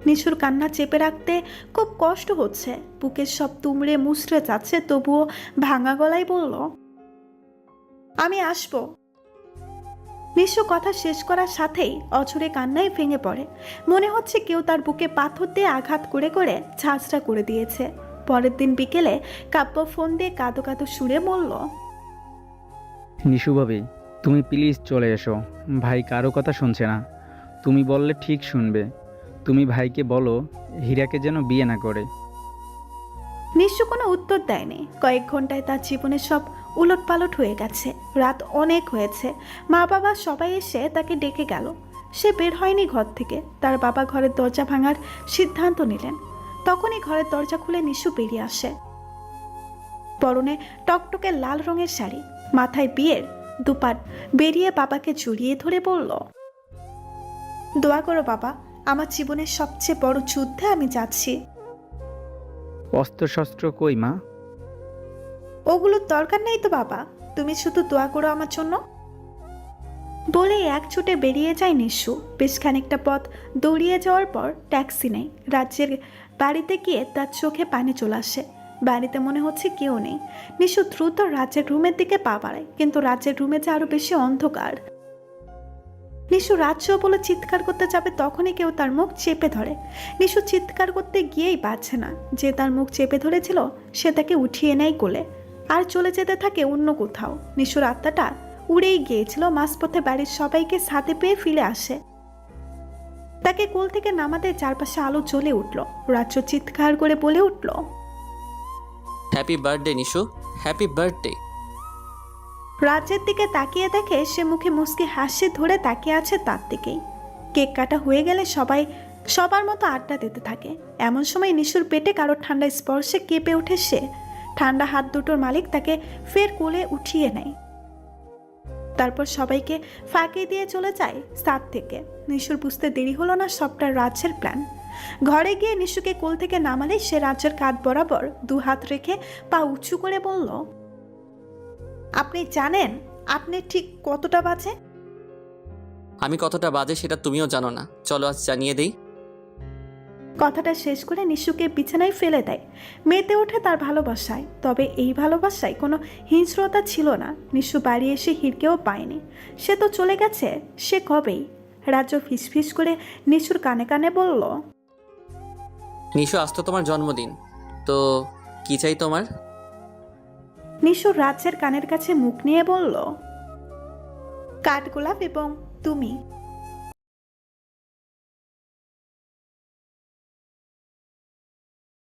নিশুর কান্না চেপে রাখতে খুব কষ্ট হচ্ছে। বুকের সব তুমড়ে মুচড়ে যাচ্ছে, তবুও ভাঙা গলায় বলল, আমি আসবো। নিশু কথা শেষ করার সাথেই অঝরে কান্নায় ভেঙে পড়ে। মনে হচ্ছে কেউ তার বুকে পাথর দিয়ে আঘাত করে করে ঝাঁঝরা করে দিয়েছে। পরের দিন বিকেলে কাব্য ফোন দিয়ে কাঁদো কাঁদো সুরে বলল, নিশু ভাবি, তুমি প্লিজ চলে এসো। ভাই কারো কথা শুনছে না। তুমি বললে ঠিক শুনবে। তুমি ভাইকে বলো হীরাকে যেন বিয়ে না করে। নিশু কোনো উত্তর দেয়নি। কয়েক ঘন্টায় তার জীবনে সব উলটপালট হয়ে গেছে। রাত অনেক হয়েছে। মা বাবা সবাই এসে তাকে ডেকে গেল। সে বের হয়নি ঘর থেকে। তার বাবা ঘরের দরজা ভাঙার সিদ্ধান্ত নিলেন। তখনই ঘরের দরজা খুলে নিশু বেরিয়ে আসে। পরনে টকটকে লাল রঙের শাড়ি, মাথায় বিয়ের দুপাট, বেরিয়ে বাবাকে জড়িয়ে ধরে বলল, দোয়া করো বাবা, আমার জীবনের সবচেয়ে বড় যুদ্ধে আমি যাচ্ছি। অস্ত্রশস্ত্র কই মা? ওগুলোর দরকার নেই তো বাবা, তুমি শুধু দোয়া করো আমার জন্য। বলে এক ছুটে বেরিয়ে যায় নিশু। বেশ খানিকটা পথ দৌড়িয়ে যাওয়ার পর ট্যাক্সি নেই। রাজ্যের বাড়িতে গিয়ে তার চোখে পানি চলে আসে। বাড়িতে মনে হচ্ছে কেউ নেই। নিশু দ্রুত রাজ্যের রুমের দিকে পা বাড়ায়, কিন্তু রাজ্যের রুমে যে আরো বেশি অন্ধকার। নিশু রাজ্য বলে চিৎকার করতে যাবে, তখনই কেউ তার মুখ চেপে ধরে। নিশু চিৎকার করতে গিয়েই পারছে না। যে তার মুখ চেপে ধরেছিল সে তাকে উঠিয়ে নেয় কোলে, আর চলে যেতে থাকে অন্য কোথাও। নিশুর আত্মাটা উড়েই গিয়েছিল। মাঝপথে বাড়ির সবাইকে সাথে পেয়ে ফিরে আসে। তাকে কোল থেকে নামাতে চারপাশে আলো জ্বলে উঠল। রাজ্য চিৎকার করে বলে উঠল, happy birthday Nishu, happy birthday. রাজ্যের দিকে তাকিয়ে দেখে সে মুখে মুচকি হাসি ধরে তাকিয়ে আছে তার দিকেই। কেক কাটা হয়ে গেলে সবাই সবার মতো আড্ডা দিতে থাকে। এমন সময় নিশুর পেটে কারো ঠান্ডা স্পর্শে কেঁপে ওঠে সে। ঠান্ডা হাত দুটোর মালিক তাকে ফের কোলে উঠিয়ে নেয়। তারপর সবাইকে ফাঁকি দিয়ে চলে যায় ছাদ থেকে। নিশুর বুঝতে দেরি হলো না সবটা রাজ্যের প্ল্যান। ঘরে গিয়ে নিশুকে কোল থেকে নামালে সে রাজ্যের কাঁধ বরাবর দু হাত রেখে পা উঁচু করে বলল, আপনি জানেন আপনি ঠিক কতটা বাজে? আমি কতটা বাজে সেটা তুমিও জানো না, চলো আজ জানিয়ে দেই। কথাটা শেষ করে নিশুকে বিছানায় ফেলে দেয়। মেতে ওঠে তার ভালোবাসায়। তবে এই ভালোবাসায় কোনো হিংস্রতা ছিল না। নিশু বাড়ি এসে হিরকেও পায়নি। সে তো চলে গেছে সে কবেই। রাজ্য ফিসফিস করে নিশুর কানে কানে বলল, নিশু আজ তো তোমার জন্মদিন, তো কি চাই তোমার? নিশু রাজ্যের কানের কাছে মুখ নিয়ে বলল, কাঠগোলাপ এবং তুমি।